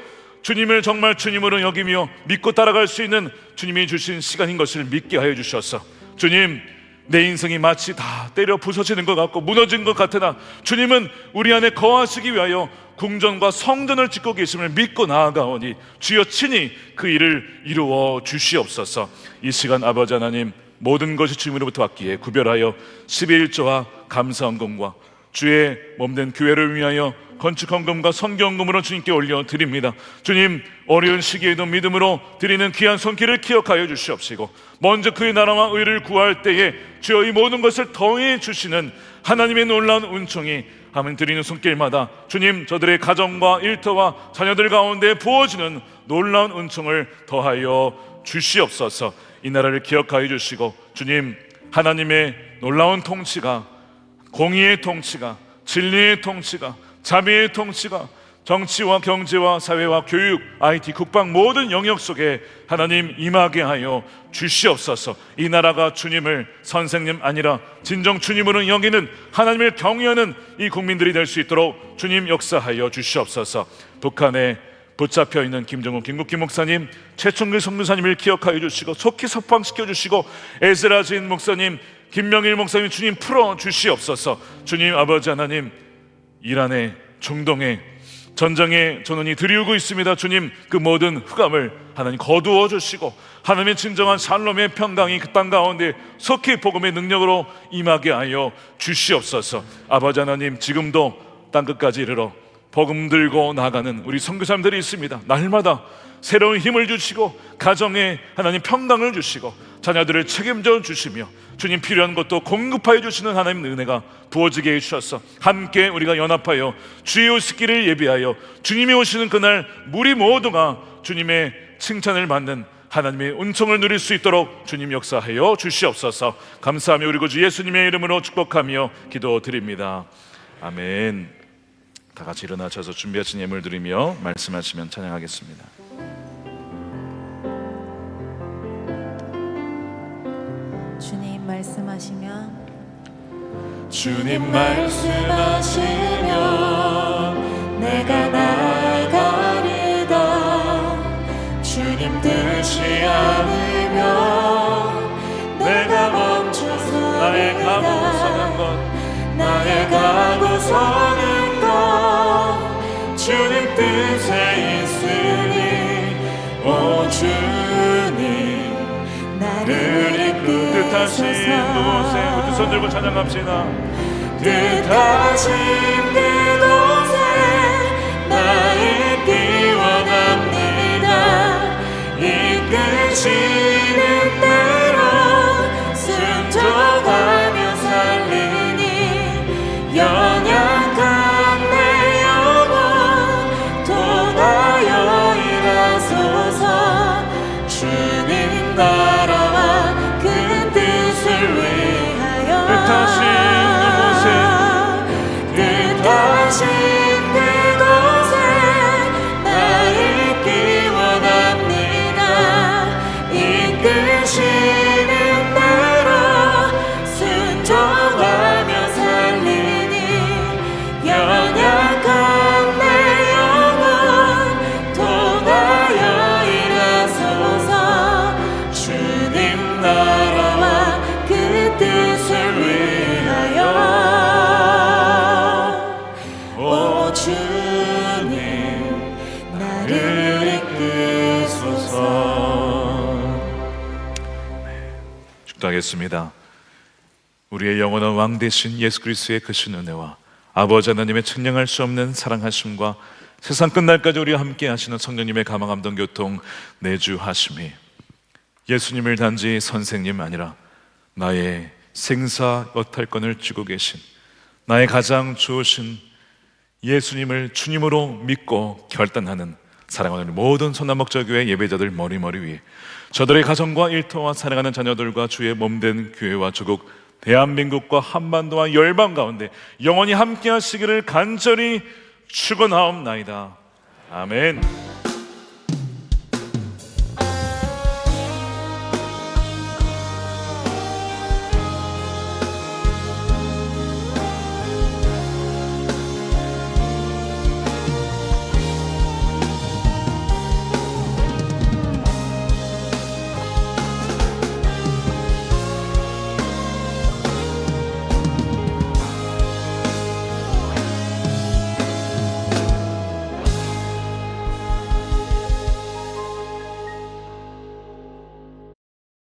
주님을 정말 주님으로 여기며 믿고 따라갈 수 있는 주님이 주신 시간인 것을 믿게 하여 주셔서, 주님, 내 인생이 마치 다 때려 부서지는 것 같고 무너진 것 같으나 주님은 우리 안에 거하시기 위하여 궁전과 성전을 짓고 계심을 믿고 나아가오니 주여 친히 그 일을 이루어 주시옵소서. 이 시간 아버지 하나님, 모든 것이 주님으로부터 왔기에 구별하여 11조와 감사헌금과 주의 몸된 교회를 위하여 건축헌금과 선교헌금으로 주님께 올려드립니다. 주님, 어려운 시기에도 믿음으로 드리는 귀한 손길을 기억하여 주시옵시고, 먼저 그의 나라와 의를 구할 때에 주여 이 모든 것을 더해 주시는 하나님의 놀라운 은총이 하면 드리는 손길마다 주님, 저들의 가정과 일터와 자녀들 가운데 부어지는 놀라운 은총을 더하여 주시옵소서. 이 나라를 기억하여 주시고, 주님, 하나님의 놀라운 통치가, 공의의 통치가, 진리의 통치가, 자비의 통치가 정치와 경제와 사회와 교육, IT, 국방 모든 영역 속에 하나님 임하게 하여 주시옵소서. 이 나라가 주님을 선생님 아니라 진정 주님으로 여기는 하나님을 경외하는 이 국민들이 될 수 있도록 주님 역사하여 주시옵소서. 북한에 붙잡혀 있는 김정은 김국기 목사님, 최충길 선교사님을 기억하여 주시고 속히 석방시켜 주시고, 에스라 지인 목사님, 김명일 목사님 주님 풀어 주시옵소서. 주님 아버지 하나님, 이란의 중동에 전쟁의 전원이 들이우고 있습니다. 주님, 그 모든 흑암을 하나님 거두어 주시고 하나님의 진정한 샬롬의 평강이 그 땅 가운데 속히 복음의 능력으로 임하게 하여 주시옵소서. 아버지 하나님, 지금도 땅끝까지 이르러 복음 들고 나가는 우리 선교사님들이 있습니다. 날마다 새로운 힘을 주시고 가정에 하나님 평강을 주시고 자녀들을 책임져 주시며 주님 필요한 것도 공급하여 주시는 하나님의 은혜가 부어지게 해주셔서 함께 우리가 연합하여 주의 오시기를 예비하여 주님이 오시는 그날 우리 모두가 주님의 칭찬을 받는 하나님의 은총을 누릴 수 있도록 주님 역사하여 주시옵소서. 감사하며 우리 구주 예수님의 이름으로 축복하며 기도드립니다. 아멘. 다 같이 일어나셔서 준비하신 예물 드리며 말씀하시면 찬양하겠습니다. 주님 말씀하시면 주님 말씀하시면 내가 나아가리다. 주님 뜻이 아니면 내가 멈춰서 나의 가고 서는 것, 나의 가고 서는 것 주님 뜻에 있으니 오 주님 나를 뜻하신 그곳에 두 손 들고 찬양합시다. 뜻하신 그곳에 나 있기 원합니다. 이끄시는 대로 순종하며 살리니 연약한 내 영혼 통하여 일하소서. 주님 나라와 그 뜻을 위하여 뜻하신 그곳에 나 있기 원합니다. 이끄시는 대로 순종하며 살리니 연약한 내 영혼 통하여 일하소서. 주님 나라와 그 뜻을 위하여 오 주님 나를 이끄소서. 축도하겠습니다. 우리의 영원한 왕 되신 예수 그리스도의 크신 은혜와 아버지 하나님의 측량할 수 없는 사랑하심과 세상 끝날까지 우리와 함께 하시는 성령님의 가망 감동 교통 내주하심이 예수님을 단지 선생님 아니라 나의 생사 여탈권을 쥐고 계신 나의 가장 좋으신 예수님을 주님으로 믿고 결단하는 사랑하는 우리 모든 선남목자교회 예배자들 머리머리 위에 저들의 가정과 일터와 사랑하는 자녀들과 주의 몸된 교회와 조국 대한민국과 한반도와 열방 가운데 영원히 함께 하시기를 간절히 축원하옵나이다. 아멘.